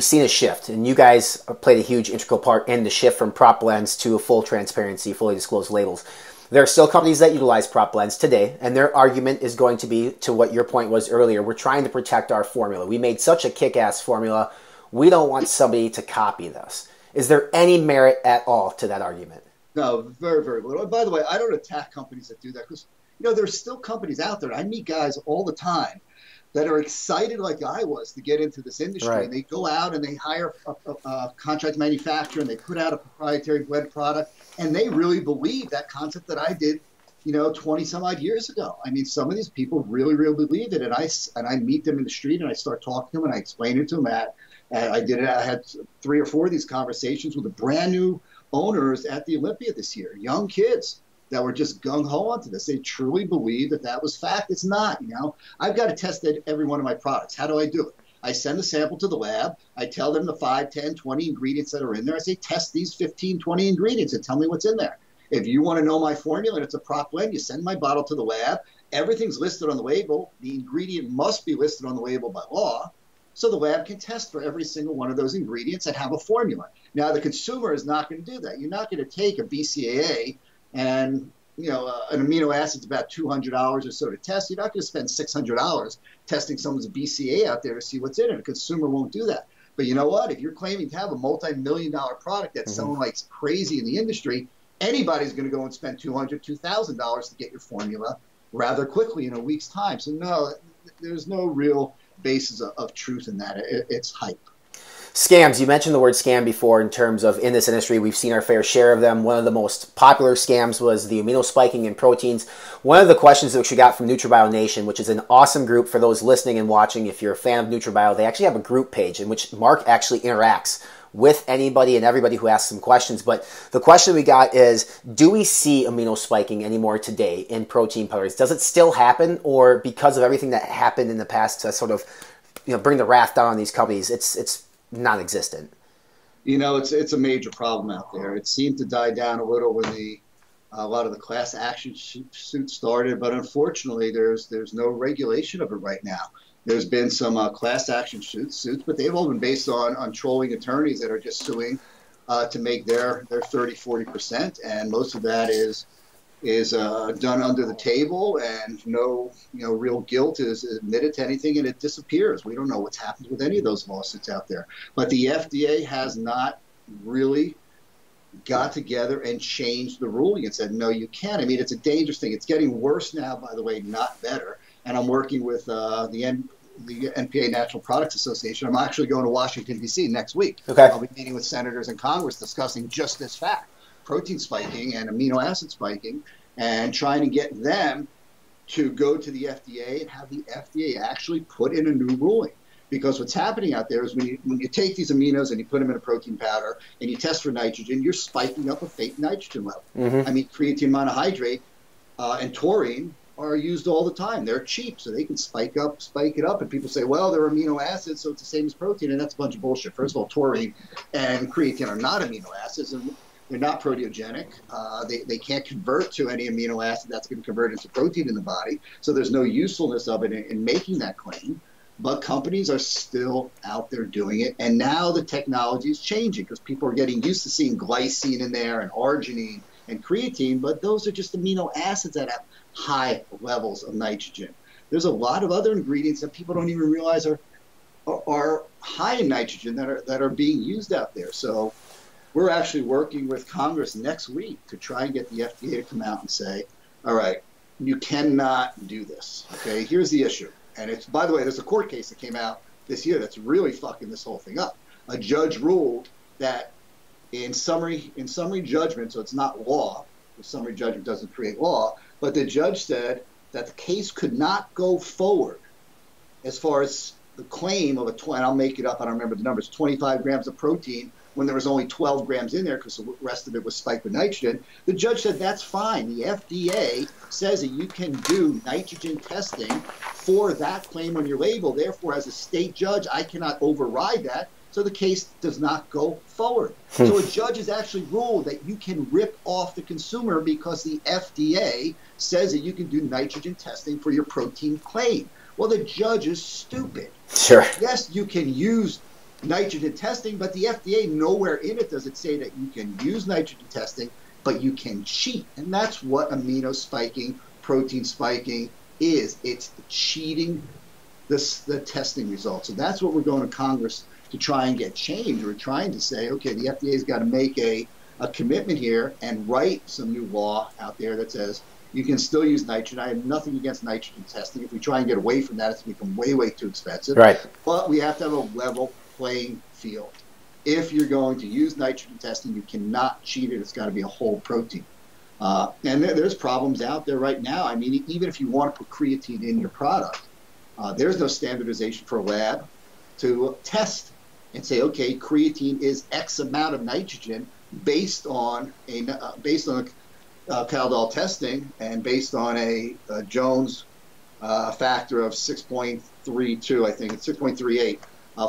seen a shift, and you guys played a huge integral part in the shift from prop blends to a full transparency, fully disclosed labels. There are still companies that utilize prop blends today, and their argument is going to be to what your point was earlier. We're trying to protect our formula. We made such a kick-ass formula. We don't want somebody to copy this. Is there any merit at all to that argument? No, very, very little. And by the way, I don't attack companies that do that, because, you know, there's still companies out there. I meet guys all the time that are excited like I was to get into this industry. Right. And they go out and they hire a contract manufacturer and they put out a proprietary blend product, and they really believe that concept that I did, you know, 20 some odd years ago. I mean, some of these people really, really believe it. And I meet them in the street and I start talking to them and I explain it to them. I had 3 or 4 of these conversations with the brand new owners at the Olympia this year, young kids that were just gung-ho onto this. They truly believe that that was fact. It's not, you know. I've got to test every one of my products. How do I do it? I send a sample to the lab. I tell them the 5, 10, 20 ingredients that are in there. I say, test these 15, 20 ingredients and tell me what's in there. If you want to know my formula and it's a prop blend, you send my bottle to the lab. Everything's listed on the label. The ingredient must be listed on the label by law. So the lab can test for every single one of those ingredients and have a formula. Now, the consumer is not going to do that. You're not going to take a BCAA and, you know, an amino acid's about $200 or so to test. You're not going to spend $600 testing someone's BCAA out there to see what's in it. A consumer won't do that. But you know what? If you're claiming to have a multi-million-dollar product that's selling like crazy in the industry, anybody's going to go and spend $200, $2,000 to get your formula rather quickly in a week's time. So no, there's no real basis of truth in that. It's hype. Scams. You mentioned the word scam before in terms of in this industry. We've seen our fair share of them. One of the most popular scams was the amino spiking in proteins. One of the questions that we got from NutraBio Nation, which is an awesome group for those listening and watching. If you're a fan of NutraBio, they actually have a group page in which Mark actually interacts with anybody and everybody who asks some questions. But the question we got is, do we see amino spiking anymore today in protein powders? Does it still happen, or because of everything that happened in the past to sort of, you know, bring the wrath down on these companies, it's non-existent? You know, it's a major problem out there. It seemed to die down a little when a lot of the class action suits started, but unfortunately, there's no regulation of it right now. There's been some class action suits, but they've all been based on trolling attorneys that are just suing to make their 30, 40%, and most of that is done under the table, and no real guilt is admitted to anything, and it disappears. We don't know what's happened with any of those lawsuits out there. But the FDA has not really got together and changed the ruling and said, no, you can't. I mean, it's a dangerous thing. It's getting worse now, by the way, not better. And I'm working with the NPA Natural Products Association. I'm actually going to Washington, D.C. next week. Okay. I'll be meeting with senators in Congress discussing just this fact, protein spiking and amino acid spiking, and trying to get them to go to the FDA and have the FDA actually put in a new ruling. Because what's happening out there is when you take these aminos and you put them in a protein powder and you test for nitrogen, you're spiking up a fake nitrogen level. Mm-hmm. I mean, creatine monohydrate and taurine are used all the time. They're cheap, so they can spike it up. And people say, well, they're amino acids, so it's the same as protein. And that's a bunch of bullshit. First of all, taurine and creatine are not amino acids, and they're not proteogenic. They can't convert to any amino acid that's going to convert into protein in the body. So there's no usefulness of it in making that claim. But companies are still out there doing it. And now the technology is changing because people are getting used to seeing glycine in there and arginine and creatine, but those are just amino acids that have high levels of nitrogen. There's a lot of other ingredients that people don't even realize are high in nitrogen that are being used out there. So we're actually working with Congress next week to try and get the FDA to come out and say, all right, you cannot do this. Okay, here's the issue. And it's, by the way, there's a court case that came out this year that's really fucking this whole thing up. A judge ruled that in summary judgment, so it's not law, the summary judgment doesn't create law, but the judge said that the case could not go forward as far as the claim of I'll make it up, I don't remember the numbers, 25 grams of protein when there was only 12 grams in there because the rest of it was spiked with nitrogen. The judge said that's fine. The FDA says that you can do nitrogen testing for that claim on your label. Therefore, as a state judge, I cannot override that. So the case does not go forward. So a judge has actually ruled that you can rip off the consumer because the FDA says that you can do nitrogen testing for your protein claim. Well, the judge is stupid. Sure. Yes, you can use nitrogen testing, but the FDA, nowhere in it does it say that you can use nitrogen testing, but you can cheat. And that's what amino spiking, protein spiking is. It's cheating the testing results. So that's what we're going to Congress to try and get changed. We're trying to say, okay, the FDA's got to make a commitment here and write some new law out there that says you can still use nitrogen. I have nothing against nitrogen testing. If we try and get away from that, it's become way, way too expensive. Right. But we have to have a level playing field. If you're going to use nitrogen testing, you cannot cheat it. It's got to be a whole protein. And there's problems out there right now. I mean, even if you want to put creatine in your product, there's no standardization for a lab to test and say, okay, creatine is X amount of nitrogen based on Caldol testing and based on a Jones factor of 6.32, I think it's 6.38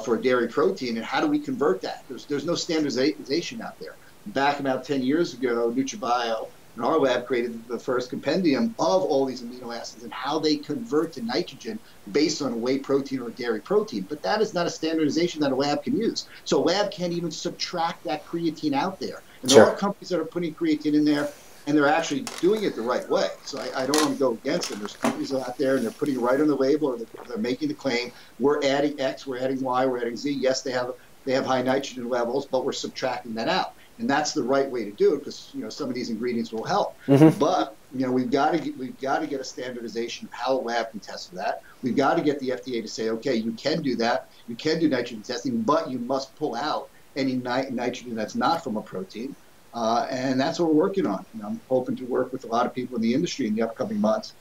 for dairy protein. And how do we convert that? There's no standardization out there. Back about 10 years ago, NutraBio and our lab created the first compendium of all these amino acids and how they convert to nitrogen based on whey protein or dairy protein. But that is not a standardization that a lab can use. So a lab can't even subtract that creatine out there. And there are companies that are putting creatine in there, and they're actually doing it the right way. So I don't want to go against them. There's companies out there, and they're putting it right on the label, or they're making the claim, we're adding X, we're adding Y, we're adding Z. Yes, they have high nitrogen levels, but we're subtracting that out. And that's the right way to do it because some of these ingredients will help. Mm-hmm. But we've got to get a standardization of how a lab can test for that. We've got to get the FDA to say, okay, you can do that. You can do nitrogen testing, but you must pull out any nitrogen that's not from a protein. And that's what we're working on. I'm hoping to work with a lot of people in the industry in the upcoming months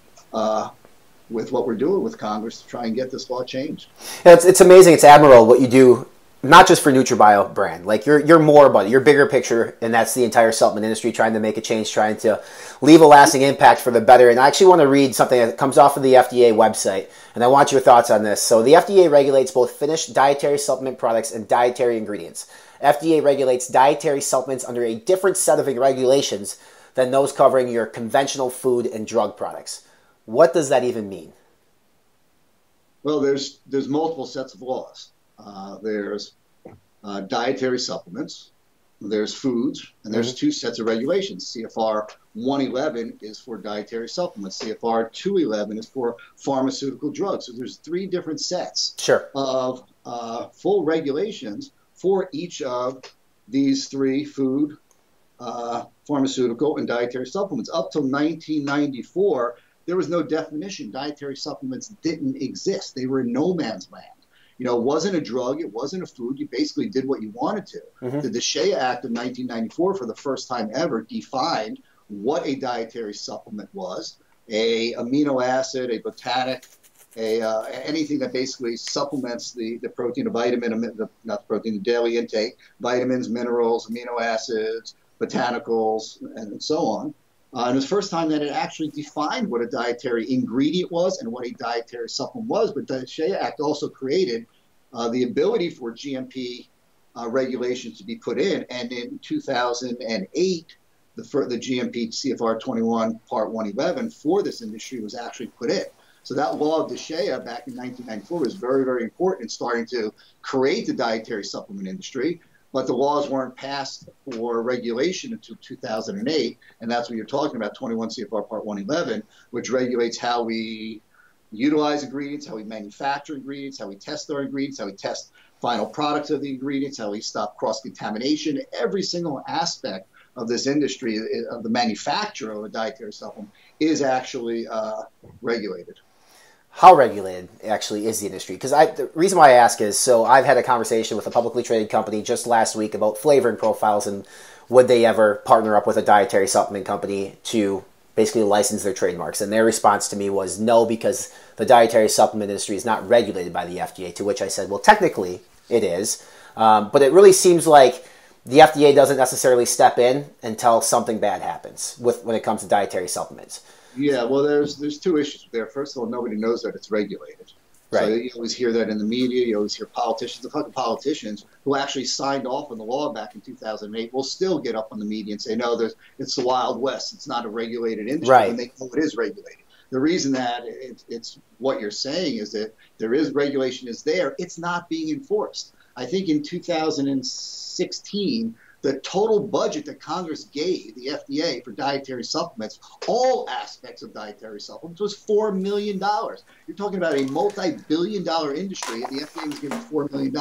with what we're doing with Congress to try and get this law changed. Yeah, it's amazing. It's admirable what you do. Not just for NutraBio brand, like you're more about it, you're bigger picture, and that's the entire supplement industry trying to make a change, trying to leave a lasting impact for the better. And I actually want to read something that comes off of the FDA website, and I want your thoughts on this. So the FDA regulates both finished dietary supplement products and dietary ingredients. FDA regulates dietary supplements under a different set of regulations than those covering your conventional food and drug products. What does that even mean? Well, there's multiple sets of laws. There's dietary supplements, there's foods, and there's two sets of regulations. CFR 111 is for dietary supplements. CFR 211 is for pharmaceutical drugs. So there's three different sets of full regulations for each of these three: food, pharmaceutical, and dietary supplements. Up till 1994, there was no definition. Dietary supplements didn't exist. They were in no man's land. You know, it wasn't a drug. It wasn't a food. You basically did what you wanted to. The Shea Act of 1994, for the first time ever, defined what a dietary supplement was: a amino acid, a botanic, anything that basically supplements the protein, a vitamin, not the protein, the daily intake, vitamins, minerals, amino acids, botanicals, and so on. And it was the first time that it actually defined what a dietary ingredient was and what a dietary supplement was. But the Shea Act also created the ability for GMP regulations to be put in. And in 2008, the GMP CFR 21 Part 111 for this industry was actually put in. So that law of the Shea back in 1994 was very, very important in starting to create the dietary supplement industry. But the laws weren't passed for regulation until 2008, and that's what you're talking about, 21 CFR Part 111, which regulates how we utilize ingredients, how we manufacture ingredients, how we test our ingredients, how we test final products of the ingredients, how we stop cross-contamination. Every single aspect of this industry, of the manufacture of a dietary supplement, is actually regulated. How regulated actually is the industry? Because the reason why I ask is, so I've had a conversation with a publicly traded company just last week about flavoring profiles and would they ever partner up with a dietary supplement company to basically license their trademarks. And their response to me was no, because the dietary supplement industry is not regulated by the FDA, to which I said, well, technically it is. But it really seems like the FDA doesn't necessarily step in until something bad happens when it comes to dietary supplements. Yeah, well, there's two issues there. First of all, nobody knows that it's regulated. Right. So you always hear that in the media. You always hear politicians, the fucking politicians who actually signed off on the law back in 2008 will still get up on the media and say, no, it's the Wild West. It's not a regulated industry. Right. When they know it is regulated. The reason that it's what you're saying is that there is regulation is there. It's not being enforced. I think in 2016, the total budget that Congress gave the FDA for dietary supplements, all aspects of dietary supplements, was $4 million. You're talking about a multi-billion-dollar industry, and the FDA was given $4 million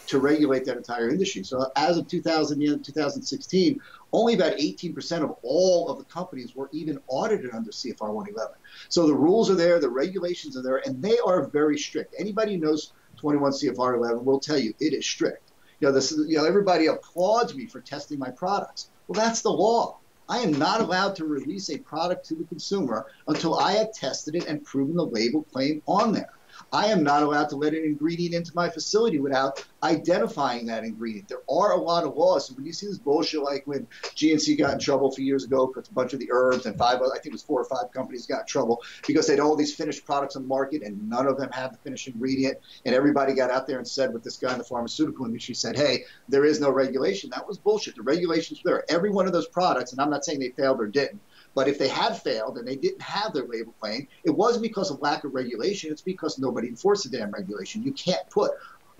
to regulate that entire industry. So as of 2016, only about 18% of all of the companies were even audited under CFR 111. So the rules are there, the regulations are there, and they are very strict. Anybody who knows 21 CFR 11 will tell you it is strict. Everybody applauds me for testing my products. Well, that's the law. I am not allowed to release a product to the consumer until I have tested it and proven the label claim on there. I am not allowed to let an ingredient into my facility without identifying that ingredient. There are a lot of laws. So when you see this bullshit, like when GNC got in trouble a few years ago because a bunch of the herbs and I think it was 4 or 5 companies got in trouble because they had all these finished products on the market and none of them had the finished ingredient. And everybody got out there and said, with this guy in the pharmaceutical industry said, hey, there is no regulation. That was bullshit. The regulations were there. Every one of those products, and I'm not saying they failed or didn't, but if they had failed and they didn't have their label claim, it wasn't because of lack of regulation. It's because nobody enforced the damn regulation. You can't put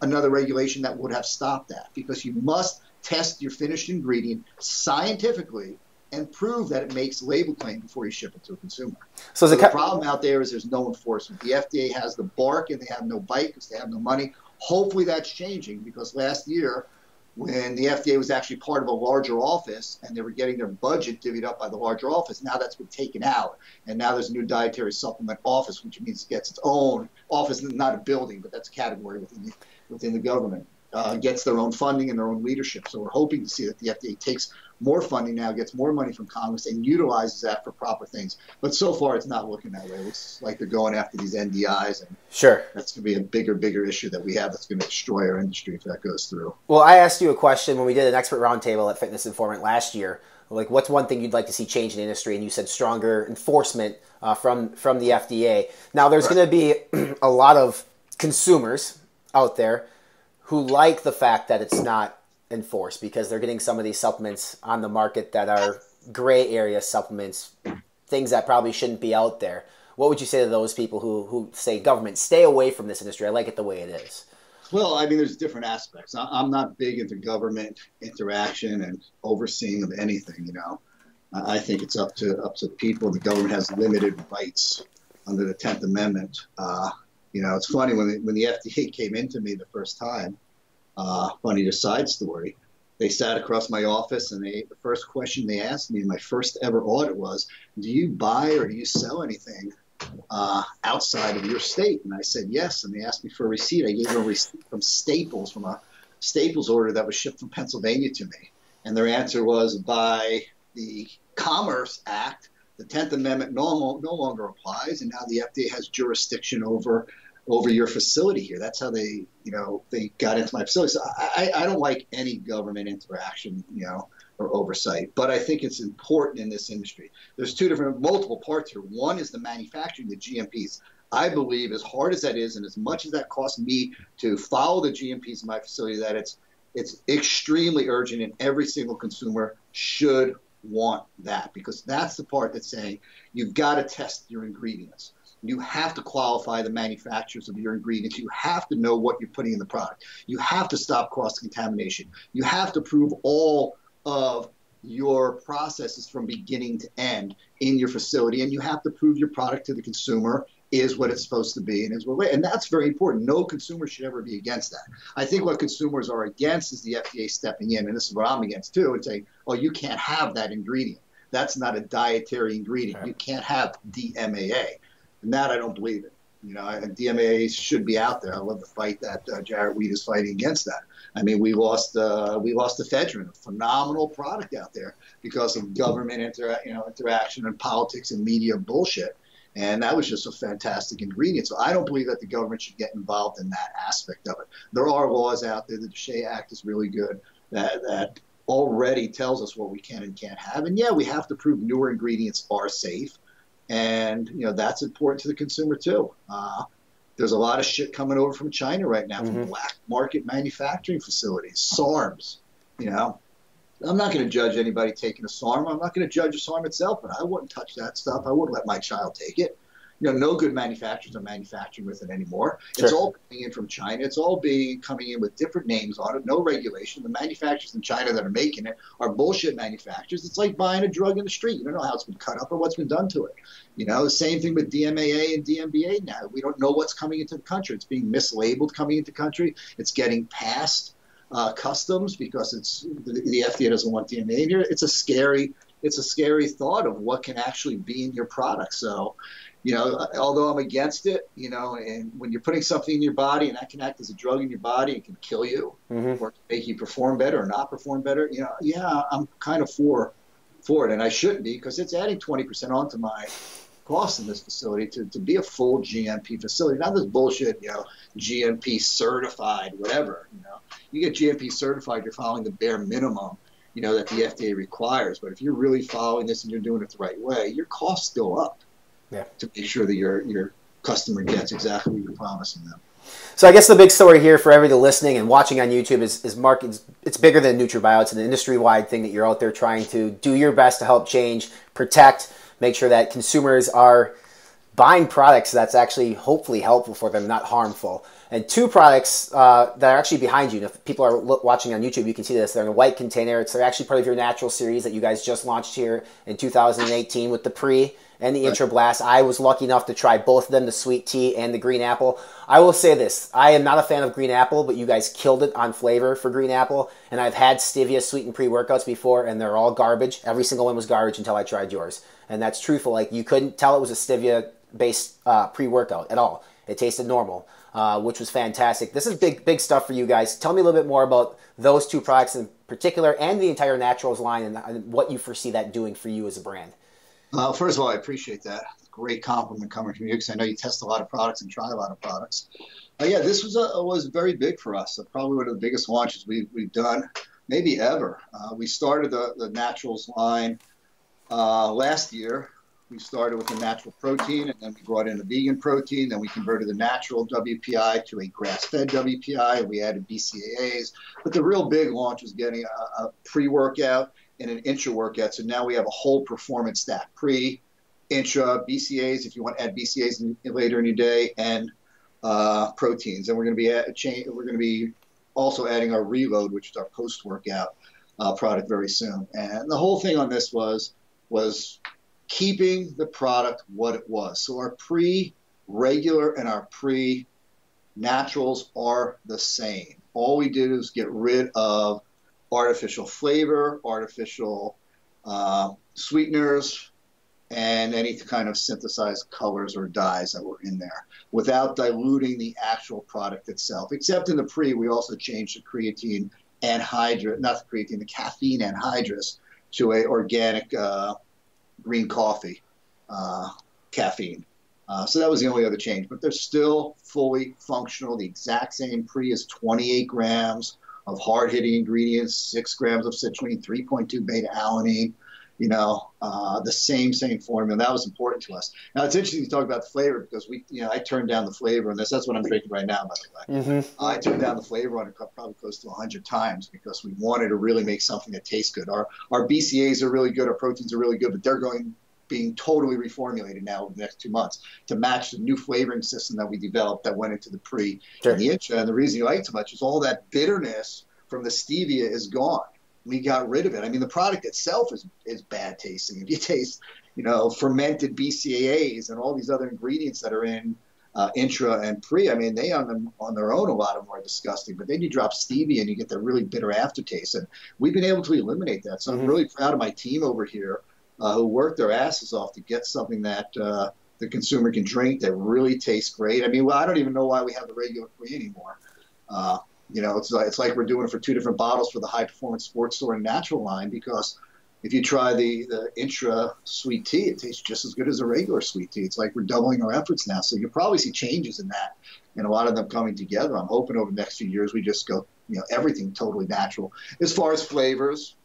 another regulation that would have stopped that because you must test your finished ingredient scientifically and prove that it makes label claim before you ship it to a consumer. So the problem out there is there's no enforcement. The FDA has the bark and they have no bite because they have no money. Hopefully that's changing because last year, when the FDA was actually part of a larger office and they were getting their budget divvied up by the larger office, now that's been taken out. And now there's a new dietary supplement office, which means it gets its own office, not a building, but that's a category within the government. Gets their own funding and their own leadership. So we're hoping to see that the FDA takes more funding now, gets more money from Congress, and utilizes that for proper things. But so far, it's not looking that way. It looks like they're going after these NDIs, and sure, that's going to be a bigger issue that we have that's going to destroy our industry if that goes through. Well, I asked you a question when we did an expert roundtable at Fitness Informant last year. Like, what's one thing you'd like to see change in the industry? And you said stronger enforcement from the FDA. Now, there's going to be a lot of consumers out there who like the fact that it's not enforced because they're getting some of these supplements on the market that are gray area supplements, things that probably shouldn't be out there. What would you say to those people who say, government, stay away from this industry? I like it the way it is. Well, I mean, there's different aspects. I'm not big into government interaction and overseeing of anything. I think it's up to people. The government has limited rights under the 10th Amendment. It's funny when the FDA came into me the first time. Funny side story. They sat across my office, and the first question they asked me in my first ever audit was, "Do you buy or do you sell anything outside of your state?" And I said yes. And they asked me for a receipt. I gave them a receipt from Staples, from a Staples order that was shipped from Pennsylvania to me. And their answer was, by the Commerce Act, the 10th Amendment no longer applies, and now the FDA has jurisdiction over your facility here. That's how they got into my facility. So I don't like any government interaction, or oversight, but I think it's important in this industry. There's multiple parts here. One is the manufacturing, the GMPs. I believe, as hard as that is, and as much as that costs me to follow the GMPs in my facility, that it's extremely urgent, and every single consumer should want that, because that's the part that's saying you've got to test your ingredients. You have to qualify the manufacturers of your ingredients. You have to know what you're putting in the product. You have to stop cross-contamination. You have to prove all of your processes from beginning to end in your facility, and you have to prove your product to the consumer is what it's supposed to be, and that's very important. No consumer should ever be against that. I think what consumers are against is the FDA stepping in, and this is what I'm against too, and saying, "Oh, you can't have that ingredient. That's not a dietary ingredient. You can't have DMAA." And that I don't believe in. And DMAA should be out there. I love the fight that Jarrett Weed is fighting against that. I mean, we lost ephedrine, a phenomenal product out there, because of government interaction and politics and media bullshit. And that was just a fantastic ingredient. So I don't believe that the government should get involved in that aspect of it. There are laws out there. The SHAE Act is really good that already tells us what we can and can't have. And yeah, we have to prove newer ingredients are safe. And, that's important to the consumer too. There's a lot of shit coming over from China right now, from black market manufacturing facilities, SARMs. I'm not going to judge anybody taking a SARM. I'm not going to judge a SARM itself, but I wouldn't touch that stuff. I wouldn't let my child take it. No good manufacturers are manufacturing with it anymore. Sure. It's all coming in from China. It's all coming in with different names on it, no regulation. The manufacturers in China that are making it are bullshit manufacturers. It's like buying a drug in the street. You don't know how it's been cut up or what's been done to it. The same thing with DMAA and DMBA now. We don't know what's coming into the country. It's being mislabeled coming into the country. It's getting past customs because the FDA doesn't want DMAA in here. It's a scary thought of what can actually be in your product. So, although I'm against it, and when you're putting something in your body and that can act as a drug in your body, it can kill you or make you perform better or not perform better. I'm kind of for it, and I shouldn't be, because it's adding 20% onto my cost in this facility to be a full GMP facility. Not this bullshit, GMP certified, whatever. You get GMP certified, you're following the bare minimum, that the FDA requires. But if you're really following this and you're doing it the right way, your costs go up. Yeah. To make sure that your customer gets exactly what you're promising them. So I guess the big story here for everybody listening and watching on YouTube is Mark, it's bigger than NutraBio. It's an industry-wide thing that you're out there trying to do your best to help change, protect, make sure that consumers are buying products that's actually hopefully helpful for them, not harmful. And two products that are actually behind you. And if people are watching on YouTube, you can see this. They're in a white container. They're actually part of your natural series that you guys just launched here in 2018 with the Pre and the Intra Blast. I was lucky enough to try both of them, the sweet tea and the green apple. I will say this. I am not a fan of green apple, but you guys killed it on flavor for green apple. And I've had stevia sweetened pre-workouts before, and they're all garbage. Every single one was garbage until I tried yours. And that's truthful. Like, you couldn't tell it was a stevia-based pre-workout at all. It tasted normal, which was fantastic. This is big stuff for you guys. Tell me a little bit more about those two products in particular and the entire Naturals line and what you foresee that doing for you as a brand. First of all, I appreciate that. Great compliment coming from you, because I know you test a lot of products and try a lot of products. Yeah, this was very big for us. Probably one of the biggest launches we've done, maybe ever. We started the Naturals line last year. We started with the natural protein, and then we brought in a vegan protein. Then we converted the natural WPI to a grass-fed WPI, and we added BCAAs. But the real big launch was getting a pre-workout and an intra workout. So now we have a whole performance stack: pre, intra, BCAAs if you want to add BCAAs later in your day, and proteins, and we're going to be also adding our Reload, which is our post-workout product, very soon. And the whole thing on this was keeping the product what it was. So our pre-regular and our pre-naturals are the same. All we did is get rid of artificial flavor, artificial sweeteners, and any kind of synthesized colors or dyes that were in there without diluting the actual product itself. Except in the pre, we also changed the creatine anhydrous, not the creatine, the caffeine anhydrous to a organic green coffee caffeine. So that was the only other change, but they're still fully functional. The exact same pre is 28 grams of hard-hitting ingredients, 6 grams of citrulline, 3.2 beta-alanine, the same formula. That was important to us. Now, it's interesting to talk about the flavor because I turned down the flavor on this. That's what I'm drinking right now, by the way. Mm-hmm. I turned down the flavor on it probably close to 100 times because we wanted to really make something that tastes good. Our BCAAs are really good. Our proteins are really good, but they're being totally reformulated now over the next 2 months to match the new flavoring system that we developed that went into the pre and the intra. And the reason you like it so much is all that bitterness from the stevia is gone. We got rid of it. I mean, the product itself is bad tasting. If you taste, fermented BCAAs and all these other ingredients that are in intra and pre, I mean, they on their own, a lot of them are disgusting. But then you drop stevia and you get that really bitter aftertaste. And we've been able to eliminate that. So I'm really proud of my team over here who worked their asses off to get something that the consumer can drink that really tastes great. I mean, I don't even know why we have the regular pre anymore. It's like we're doing it for 2 different bottles for the high performance sports store and natural line, because if you try the intra sweet tea, it tastes just as good as a regular sweet tea. It's like we're doubling our efforts now. So you'll probably see changes in that and a lot of them coming together. I'm hoping over the next few years we just go, everything totally natural as far as flavors,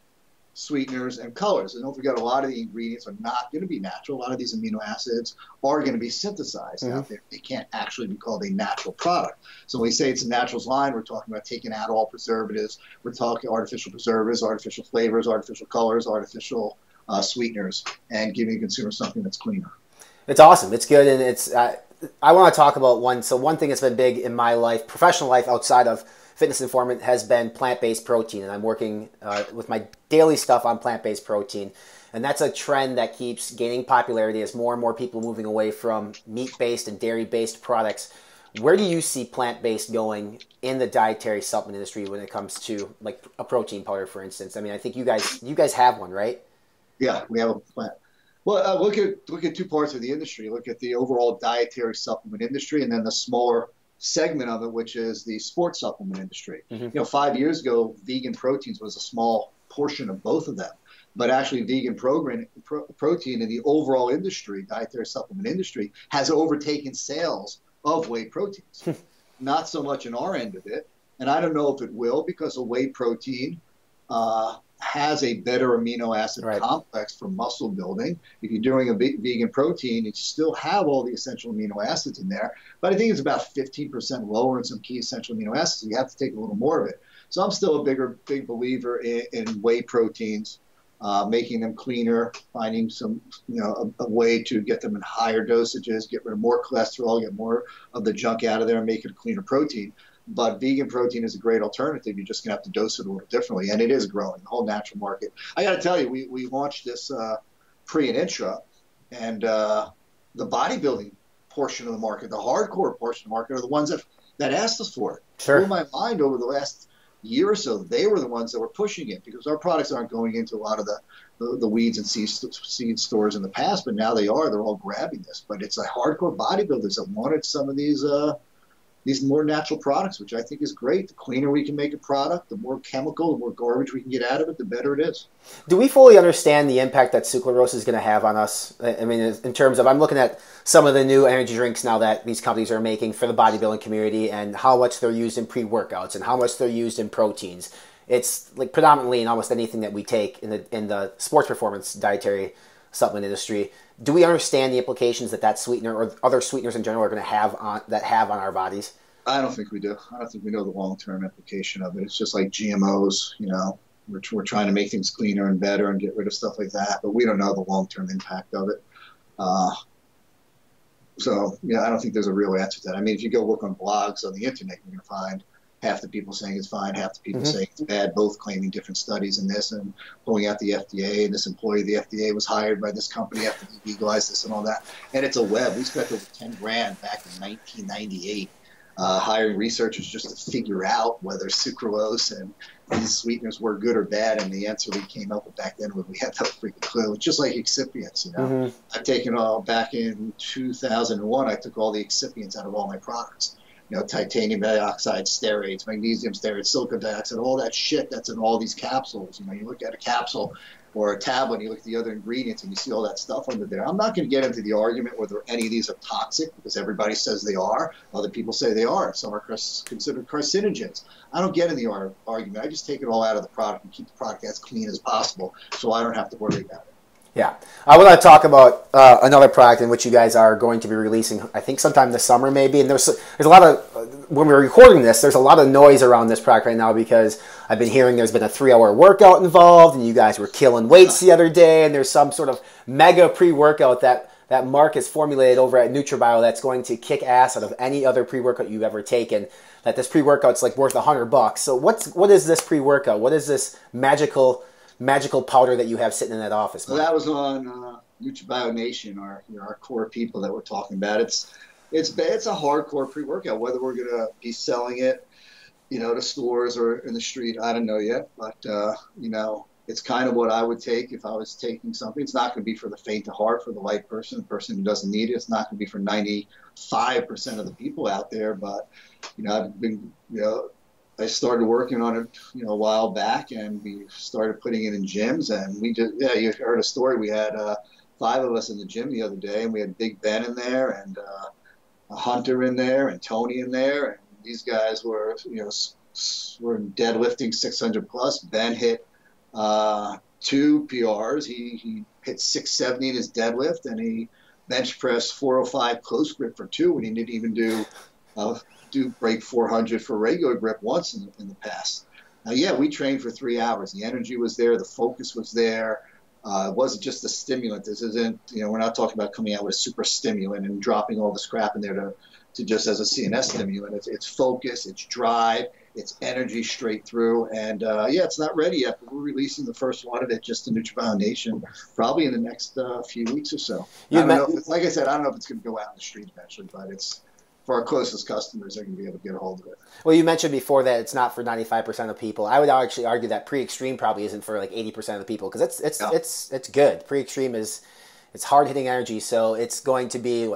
sweeteners, and colors. And don't forget, a lot of the ingredients are not going to be natural. A lot of these amino acids are going to be synthesized out there. They can't actually be called a natural product. So when we say it's a naturals line, we're talking about taking out all preservatives. We're talking artificial preservatives, artificial flavors, artificial colors, artificial sweeteners, and giving the consumer something that's cleaner. It's awesome. It's good. And it's I want to talk about one thing that's been big in my life, professional life, outside of Fitness Informant, has been plant-based protein, and I'm working with my daily stuff on plant-based protein, and that's a trend that keeps gaining popularity as more and more people moving away from meat-based and dairy-based products. Where do you see plant-based going in the dietary supplement industry when it comes to like a protein powder, for instance? I mean, I think you guys have one, right? Yeah, we have a plant. Well, look at 2 parts of the industry. Look at the overall dietary supplement industry, and then the smaller segment of it, which is the sports supplement industry. 5 years ago, vegan proteins was a small portion of both of them, but actually vegan protein in the overall industry, dietary supplement industry, has overtaken sales of whey proteins. Not so much in our end of it, and I don't know if it will, because a whey protein has a better amino acid complex for muscle building. If you're doing a vegan protein, you still have all the essential amino acids in there, but I think it's about 15% lower in some key essential amino acids. So you have to take a little more of it. So I'm still a big believer in whey proteins, making them cleaner, finding some, a way to get them in higher dosages, get rid of more cholesterol, get more of the junk out of there, and make it a cleaner protein. But vegan protein is a great alternative. You're just going to have to dose it a little differently, and it is growing, the whole natural market. I got to tell you, we launched this pre and intra, and the bodybuilding portion of the market, the hardcore portion of the market, are the ones that asked us for it. Sure. Blew my mind over the last year or so. They were the ones that were pushing it, because our products aren't going into a lot of the weeds and seed stores in the past, but now they are. They're all grabbing this. But it's like hardcore bodybuilders that wanted some of these more natural products, which I think is great. The cleaner we can make a product, the more chemical, the more garbage we can get out of it, the better it is. Do we fully understand the impact that sucralose is going to have on us? I mean, in terms of, I'm looking at some of the new energy drinks now that these companies are making for the bodybuilding community, and how much they're used in pre-workouts and how much they're used in proteins. It's like predominantly in almost anything that we take in the sports performance dietary supplement industry. Do we understand the implications that sweetener or other sweeteners in general are going to have on our bodies? I don't think we do. I don't think we know the long-term implication of it. It's just like GMOs, we're trying to make things cleaner and better and get rid of stuff like that, but we don't know the long-term impact of it. So, I don't think there's a real answer to that. I mean, if you go look on blogs on the internet, you're going to find half the people saying it's fine, half the people saying it's bad, both claiming different studies in this and pulling out the FDA. And this employee of the FDA was hired by this company after they legalized this and all that. And it's a web. We spent over 10 grand back in 1998 hiring researchers just to figure out whether sucralose and these sweeteners were good or bad. And the answer we came up with back then was we had no freaking clue. It's just like excipients, I've taken back in 2001, I took all the excipients out of all my products. Titanium dioxide, stearates, magnesium stearates, silicon dioxide, all that shit that's in all these capsules. You look at a capsule or a tablet, and you look at the other ingredients, and you see all that stuff under there. I'm not going to get into the argument whether any of these are toxic, because everybody says they are. Other people say they are. Some are considered carcinogens. I don't get in the argument. I just take it all out of the product and keep the product as clean as possible so I don't have to worry about it. Yeah. I want to talk about another product in which you guys are going to be releasing, I think sometime this summer maybe. And there's a lot of, when we're recording this, there's a lot of noise around this product right now because I've been hearing there's been a 3-hour workout involved and you guys were killing weights the other day, and there's some sort of mega pre-workout that Mark has formulated over at NutraBio that's going to kick ass out of any other pre-workout you've ever taken. That this pre-workout's like worth $100. So what is this pre-workout? What is this magical powder that you have sitting in that office? Well, that was on NutraBio Nation, our core people that we're talking about. It's a hardcore pre-workout. Whether we're going to be selling it, to stores or in the street, I don't know yet. But it's kind of what I would take if I was taking something. It's not going to be for the faint of heart, for the light person, the person who doesn't need it. It's not going to be for 95% of the people out there. But I've been I started working on it, a while back, and we started putting it in gyms. And we just, you heard a story. We had 5 of us in the gym the other day, and we had Big Ben in there, and a Hunter in there, and Tony in there. And these guys were, were deadlifting 600 plus. Ben hit 2 PRs. He hit 670 in his deadlift, and he bench pressed 405 close grip for 2, and he didn't even do break 400 for regular grip once in the past. Now, we trained for 3 hours. The energy was there. The focus was there. It wasn't just a stimulant. This isn't, we're not talking about coming out with a super stimulant and dropping all this crap in there to just as a CNS stimulant. It's focus, it's drive, it's energy straight through. And it's not ready yet, but we're releasing the first one of it just to NutraBio Nation probably in the next few weeks or so. Like I said, I don't know if it's going to go out in the street eventually, but it's for our closest customers, they're going to be able to get a hold of it. Well, you mentioned before that it's not for 95% of people. I would actually argue that pre-extreme probably isn't for like 80% of the people because it's good. Pre-extreme it's hard hitting energy, so it's going to be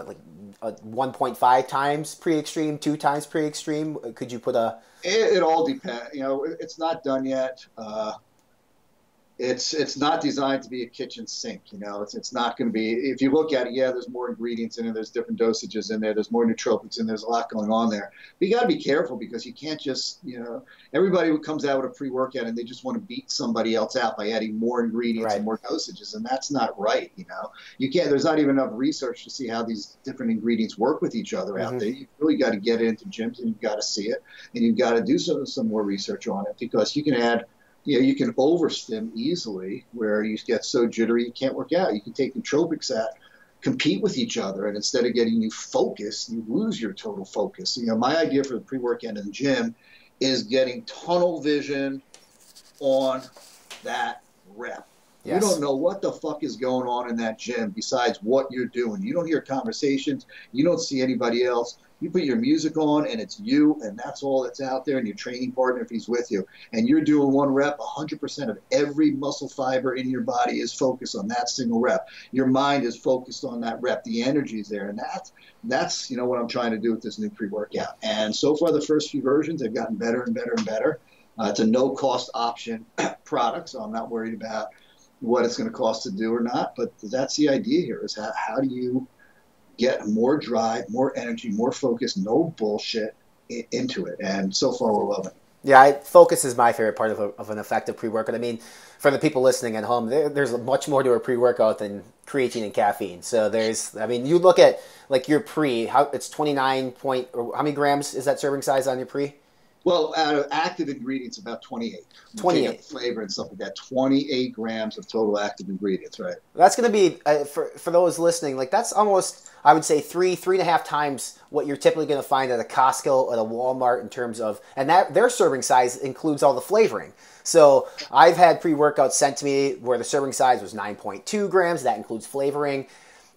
1.5 times pre-extreme, 2 times pre-extreme. Could you put a? It all depends. It's not done yet. It's not designed to be a kitchen sink, It's not going to be. If you look at it, there's more ingredients in it. There's different dosages in there. There's more nootropics in there. There's a lot going on there. But you got to be careful because you can't just, everybody who comes out with a pre-workout and they just want to beat somebody else out by adding more ingredients and more dosages, and that's not right. You can't. There's not even enough research to see how these different ingredients work with each other out there. You've really got to get into gyms and you've got to see it, and you've got to do some more research on it because you can add. You can overstim easily where you get so jittery you can't work out. You can take nootropics that compete with each other, and instead of getting you focused, you lose your total focus. My idea for the pre-workout in the gym is getting tunnel vision on that rep. Yes. You don't know what the fuck is going on in that gym besides what you're doing. You don't hear conversations. You don't see anybody else. You put your music on, and it's you, and that's all that's out there, and your training partner if he's with you. And you're doing 1 rep, 100% of every muscle fiber in your body is focused on that single rep. Your mind is focused on that rep. The energy is there, and that's what I'm trying to do with this new pre-workout. And so far, the first few versions have gotten better and better and better. It's a no-cost option product, so I'm not worried about what it's going to cost to do or not. But that's the idea here is how do you get more drive, more energy, more focus, no bullshit into it. And so far, we're loving it. Yeah, focus is my favorite part of an effective pre-workout. I mean, for the people listening at home, there's much more to a pre-workout than creatine and caffeine. So you look at like your pre, it's 29 point, or how many grams is that serving size on your pre? Well, out of active ingredients, about 28. 28 flavor and stuff like that. 28 grams of total active ingredients, right? That's going to be for those listening. Like that's almost, I would say, 3.5 times what you're typically going to find at a Costco, at a Walmart in terms of, and that their serving size includes all the flavoring. So I've had pre-workouts sent to me where the serving size was 9.2 grams. That includes flavoring.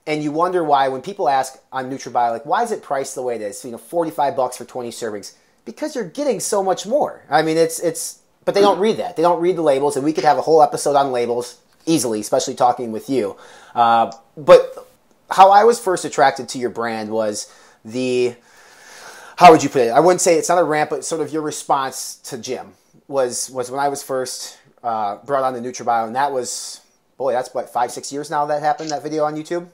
And you wonder why when people ask on NutraBio, like, why is it priced the way it is? You know, $45 for 20 servings. Because you're getting so much more. I mean, but they don't read that. They don't read the labels, and we could have a whole episode on labels easily, especially talking with you. But how I was first attracted to your brand was how would you put it? I wouldn't say it's not a rant, but sort of your response to Jim was when I was first brought on the NutraBio, and that was, that's what, 5-6 years now that happened, that video on YouTube?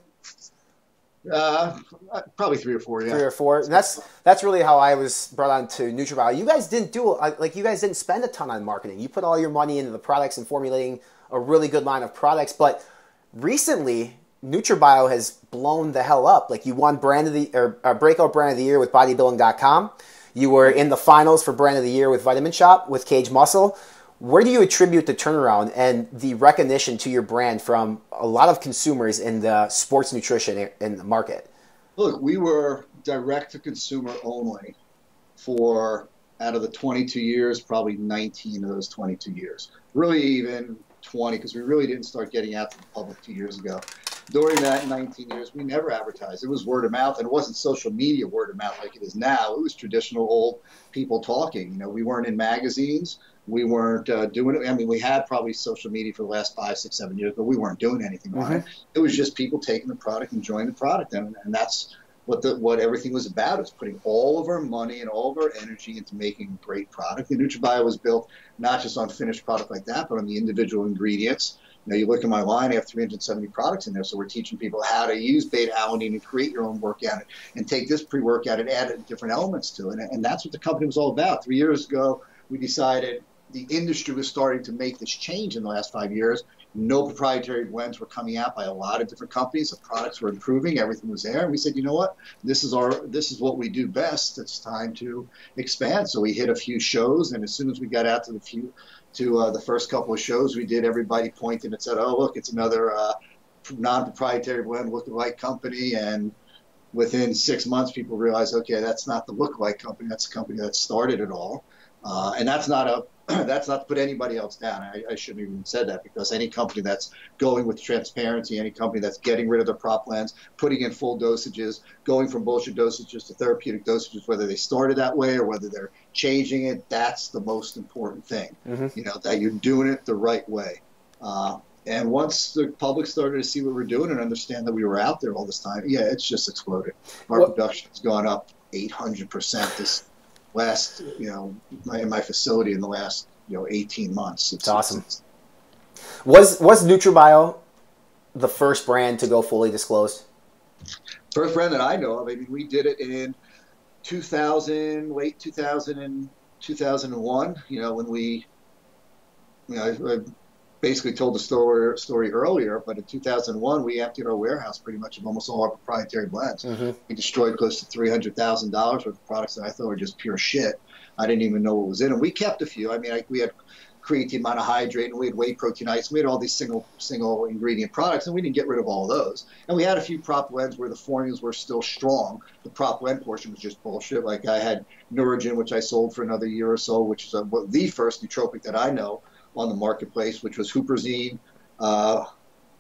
Probably 3 or 4, yeah. 3 or 4. And that's really how I was brought on to NutraBio. You guys didn't you guys didn't spend a ton on marketing. You put all your money into the products and formulating a really good line of products. But recently, NutraBio has blown the hell up. Like, you won Breakout Brand of the Year with Bodybuilding.com. You were in the finals for Brand of the Year with Vitamin Shop with Cage Muscle. Where do you attribute the turnaround and the recognition to your brand from a lot of consumers in the sports nutrition in the market? Look, we were direct-to-consumer only for, out of the 22 years, probably 19 of those 22 years. Really even 20, because we really didn't start getting out to the public 2 years ago. During that 19 years, we never advertised. It was word of mouth, and it wasn't social media word of mouth like it is now. It was traditional old people talking. You know, we weren't in magazines. We weren't doing it. I mean, we had probably social media for the last 5, 6, 7 years, but we weren't doing anything on it. It was just people taking the product, enjoying the product, and that's what everything was about. It was putting all of our money and all of our energy into making great product. And NutraBio was built not just on finished product like that, but on the individual ingredients. You know, you look at my line, I have 370 products in there, so we're teaching people how to use beta-alanine and create your own workout and take this pre-workout and add different elements to it. And that's what the company was all about. 3 years ago, we decided the industry was starting to make this change in the last 5 years. No proprietary blends were coming out by a lot of different companies. The products were improving. Everything was there. And we said, you know what? This is what we do best. It's time to expand. So we hit a few shows, and as soon as we got out to the first couple of shows we did, everybody pointed and said, oh, look, it's another non-proprietary blend lookalike company. And within 6 months, people realized, okay, that's not the lookalike company. That's the company that started it all. And that's not to put anybody else down. I shouldn't have even said that, because any company that's going with transparency, any company that's getting rid of their prop blends, putting in full dosages, going from bullshit dosages to therapeutic dosages, whether they started that way or whether they're changing it, that's the most important thing. You know, that you're doing it the right way. And once the public started to see what we're doing and understand that we were out there all this time, yeah, it's just exploded. Our production has gone up 800% this last, in my facility in the last, 18 months. It's awesome. Was NutraBio the first brand to go fully disclosed? First brand that I know of. I mean, we did it in 2000, late 2000 and 2001. When we, I basically told the story earlier, but in 2001 we emptied our warehouse pretty much of almost all our proprietary blends. We destroyed close to $300,000 worth of products that I thought were just pure shit. I didn't even know what was in them. We kept a few. I mean, we had creatine monohydrate, and we had whey protein ice. We had all these single ingredient products, and we didn't get rid of all of those. And we had a few prop blends where the formulas were still strong. The prop blend portion was just bullshit. Like I had Neurogen, which I sold for another year or so, which is the first nootropic that I know on the marketplace, which was Huperzine,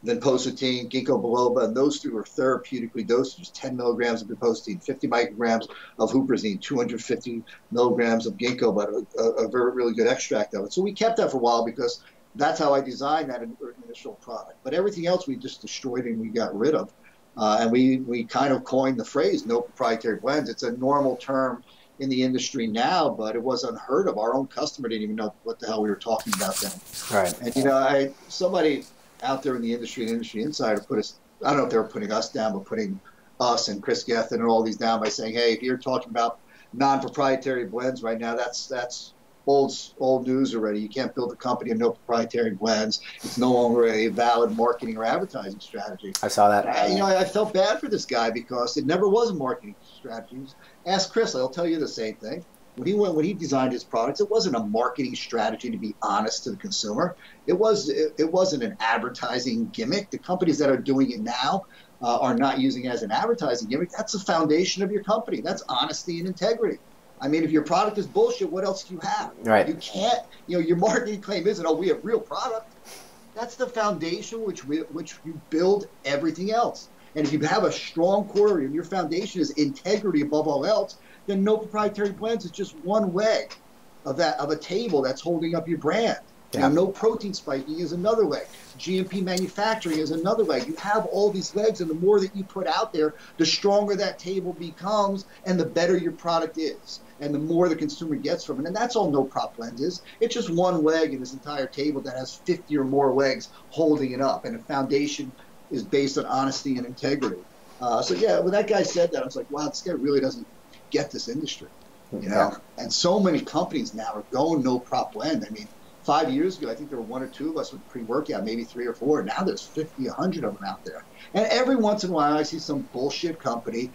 then Positine, Ginkgo biloba, and those three were therapeutically dosed. 10 milligrams of Positine, 50 micrograms of Huperzine, 250 milligrams of Ginkgo, but a very really good extract of it. So we kept that for a while because that's how I designed that initial product. But everything else we just destroyed and we got rid of. And we kind of coined the phrase no proprietary blends. It's a normal term in the industry now, but it was unheard of. Our own customer didn't even know what the hell we were talking about then. Right. And somebody out there in the industry, an industry insider, put us, I don't know if they were putting us down, but putting us and Chris Gethin and all these down by saying, hey, if you're talking about non-proprietary blends right now, that's old news already. You can't build a company of no proprietary blends. It's no longer a valid marketing or advertising strategy. I saw that. I felt bad for this guy because it never was a marketing strategy. Ask Chris, he'll tell you the same thing. when he designed his products, it wasn't a marketing strategy to be honest to the consumer. It wasn't an advertising gimmick. The companies that are doing it now are not using it as an advertising gimmick. That's the foundation of your company. That's honesty and integrity. I mean, if your product is bullshit, what else do you have? Right. You can't, your marketing claim isn't, oh, we have real product. That's the foundation which you build everything else. And if you have a strong core and your foundation is integrity above all else, then no proprietary blends is just one leg of a table that's holding up your brand. Yeah. No protein spiking is another leg. GMP manufacturing is another leg. You have all these legs, and the more that you put out there, the stronger that table becomes, and the better your product is, and the more the consumer gets from it. And that's all no prop blends is. It's just one leg in this entire table that has 50 or more legs holding it up, and the foundation is based on honesty and integrity. So yeah, when that guy said that, I was like, wow, this guy really doesn't get this industry, And so many companies now are going no prop blend. I mean, 5 years ago, I think there were 1 or 2 of us with pre-workout, maybe 3 or 4. Now there's 50, 100 of them out there. And every once in a while, I see some bullshit company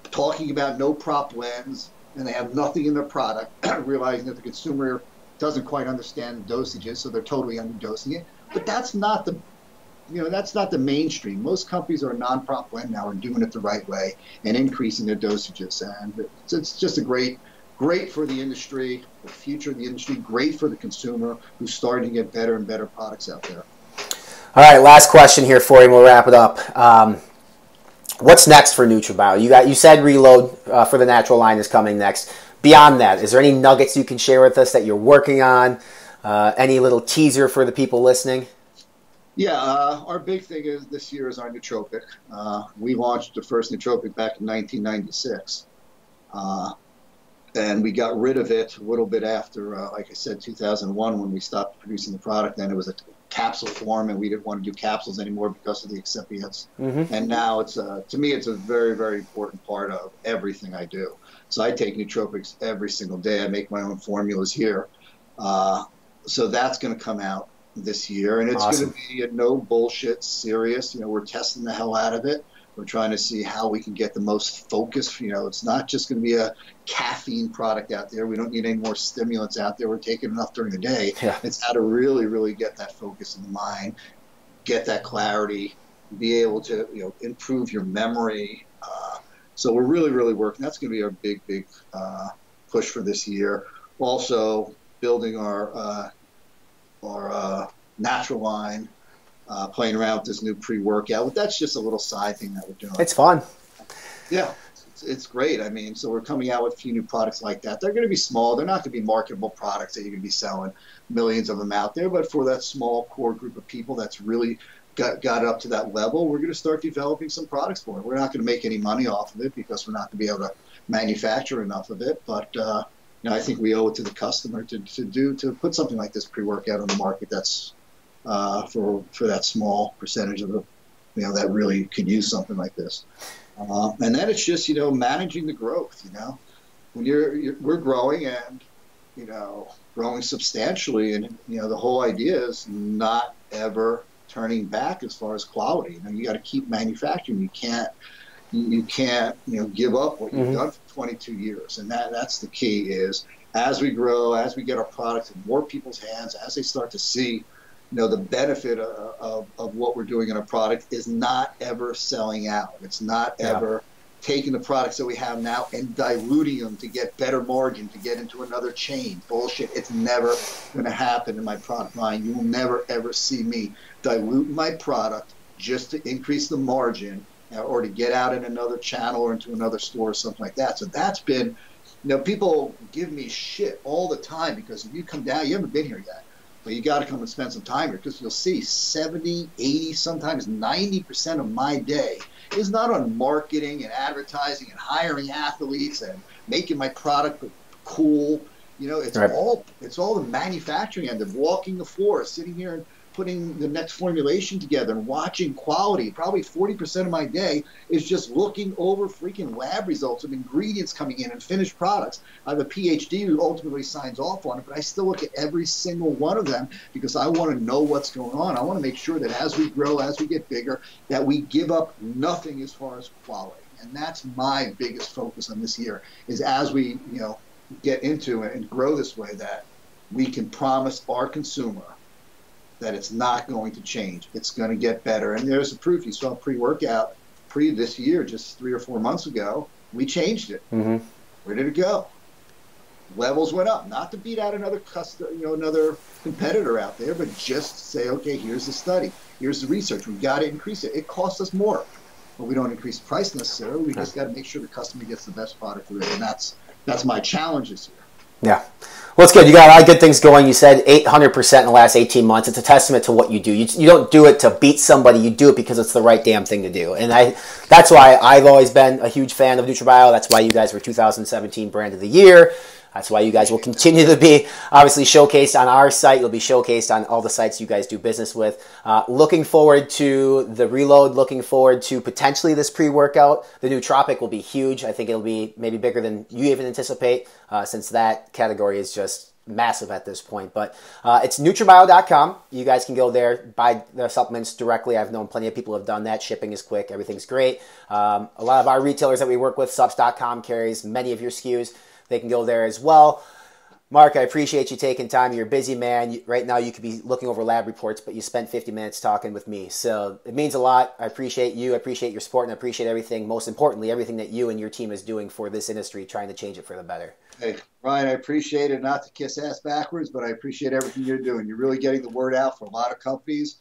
talking about no prop blends, and they have nothing in their product, realizing that the consumer doesn't quite understand the dosages, so they're totally underdosing it. But that's not the that's not the mainstream. Most companies are a non-prop blend now and doing it the right way and increasing their dosages. And it's just a great for the industry, the future of the industry, great for the consumer who's starting to get better and better products out there. All right, last question here for you, and we'll wrap it up. What's next for NutraBio? You said Reload for the natural line is coming next. Beyond that, is there any nuggets you can share with us that you're working on? Any little teaser for the people listening? Yeah, our big thing is this year is our nootropic. We launched the first nootropic back in 1996. And we got rid of it a little bit after, like I said, 2001 when we stopped producing the product. Then it was a capsule form, and we didn't want to do capsules anymore because of the excipients. Mm-hmm. And now it's to me, it's a very, very important part of everything I do. So I take nootropics every single day. I make my own formulas here. So that's going to come out this year, and it's going to be a no bullshit serious. We're testing the hell out of it. We're trying to see how we can get the most focus. It's not just going to be a caffeine product out there. We don't need any more stimulants out there. We're taking enough during the day. Yeah. It's how to really, really get that focus in the mind, get that clarity, be able to improve your memory. So we're really, really working. That's going to be our big, big push for this year. Also building our natural line, playing around with this new pre-workout. But that's just a little side thing that we're doing. It's fun. Yeah, it's great. I mean, so we're coming out with a few new products like that. They're going to be small. They're not going to be marketable products that you're going to be selling millions of them out there. But for that small core group of people that's really got up to that level, we're going to start developing some products for it. We're not going to make any money off of it because we're not going to be able to manufacture enough of it. But I think we owe it to the customer to put something like this pre-workout on the market that's for that small percentage of the that really could use something like this. And then it's just managing the growth. When we're growing and growing substantially, and the whole idea is not ever turning back as far as quality. You got to keep manufacturing. You can't give up what you've done for 22 years. And that's the key is as we grow, as we get our products in more people's hands, as they start to see, the benefit of what we're doing in our product is not ever selling out. It's not ever taking the products that we have now and diluting them to get better margin, to get into another chain. Bullshit. It's never going to happen in my product line. You will never, ever see me dilute my product just to increase the margin or to get out in another channel or into another store or something like that. So that's been, people give me shit all the time because if you come down, you haven't been here yet, but you got to come and spend some time here because you'll see 70, 80, sometimes 90% of my day is not on marketing and advertising and hiring athletes and making my product cool. It's all the manufacturing end of walking the floor, sitting here and putting the next formulation together and watching quality. Probably 40% of my day is just looking over freaking lab results of ingredients coming in and finished products. I have a PhD who ultimately signs off on it, but I still look at every single one of them because I want to know what's going on. I want to make sure that as we grow, as we get bigger, that we give up nothing as far as quality. And that's my biggest focus on this year is as we, get into and grow this way that we can promise our consumer that it's not going to change. It's going to get better. And there's the proof. You saw pre-workout this year, just 3 or 4 months ago. We changed it. Mm-hmm. Where did it go? Levels went up, not to beat out another another competitor out there, but just to say, okay, here's the study, here's the research. We've got to increase it. It costs us more, but we don't increase the price necessarily. We just got to make sure the customer gets the best product for it, and that's my challenge this year. Yeah. Well, it's good. You got a lot of good things going. You said 800% in the last 18 months. It's a testament to what you do. You don't do it to beat somebody. You do it because it's the right damn thing to do. And that's why I've always been a huge fan of NutraBio. That's why you guys were 2017 Brand of the Year. That's why you guys will continue to be obviously showcased on our site. You'll be showcased on all the sites you guys do business with. Looking forward to the reload. Looking forward to potentially this pre-workout. The nootropic will be huge. I think it'll be maybe bigger than you even anticipate, since that category is just massive at this point. But it's NutraBio.com. You guys can go there, buy the supplements directly. I've known plenty of people who have done that. Shipping is quick. Everything's great. A lot of our retailers that we work with, Subs.com carries many of your SKUs. They can go there as well. Mark, I appreciate you taking time. You're a busy man. Right now you could be looking over lab reports, but you spent 50 minutes talking with me. So it means a lot. I appreciate you. I appreciate your support, and I appreciate everything, most importantly, everything that you and your team is doing for this industry, trying to change it for the better. Hey, Ryan, I appreciate it. Not to kiss ass backwards, but I appreciate everything you're doing. You're really getting the word out for a lot of companies.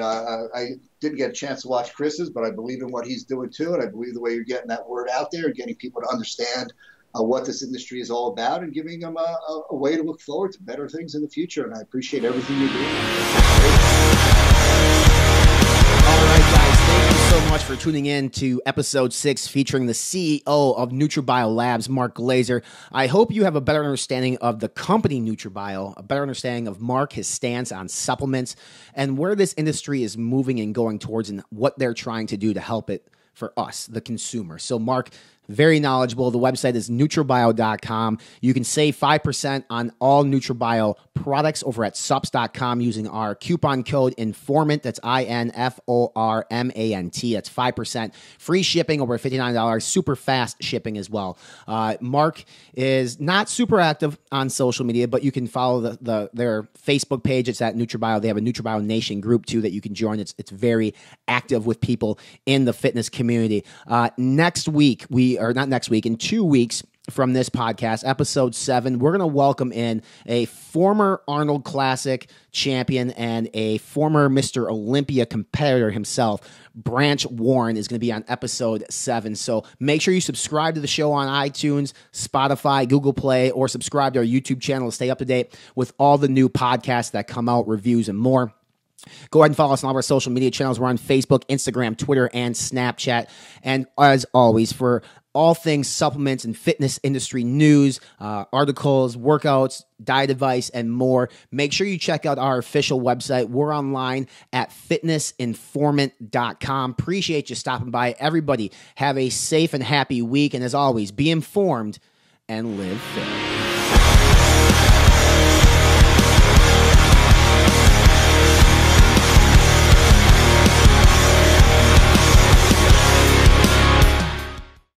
I didn't get a chance to watch Chris's, but I believe in what he's doing too, and I believe the way you're getting that word out there and getting people to understand what this industry is all about, and giving them a way to look forward to better things in the future. And I appreciate everything you're doing. All right, guys, thank you so much for tuning in to episode 6 featuring the CEO of NutraBio Labs, Mark Glazier. I hope you have a better understanding of the company NutraBio, a better understanding of Mark, his stance on supplements, and where this industry is moving and going towards, and what they're trying to do to help it for us, the consumer. So Mark, very knowledgeable. The website is NutraBio.com. You can save 5% on all NutraBio products over at Subs.com using our coupon code Informant. That's INFORMANT. That's 5%. Free shipping over $59. Super fast shipping as well. Mark is not super active on social media, but you can follow their Facebook page. It's at NutraBio. They have a NutraBio Nation group too that you can join. It's very active with people in the fitness community. In 2 weeks from this podcast, episode 7, we're going to welcome in a former Arnold Classic champion and a former Mr. Olympia competitor himself. Branch Warren is going to be on episode 7. So make sure you subscribe to the show on iTunes, Spotify, Google Play, or subscribe to our YouTube channel to stay up to date with all the new podcasts that come out, reviews, and more. Go ahead and follow us on all of our social media channels. We're on Facebook, Instagram, Twitter, and Snapchat. And as always, for all things supplements and fitness industry news, articles, workouts, diet advice, and more, make sure you check out our official website. We're online at fitnessinformant.com. Appreciate you stopping by. Everybody, have a safe and happy week. And as always, be informed and live fit.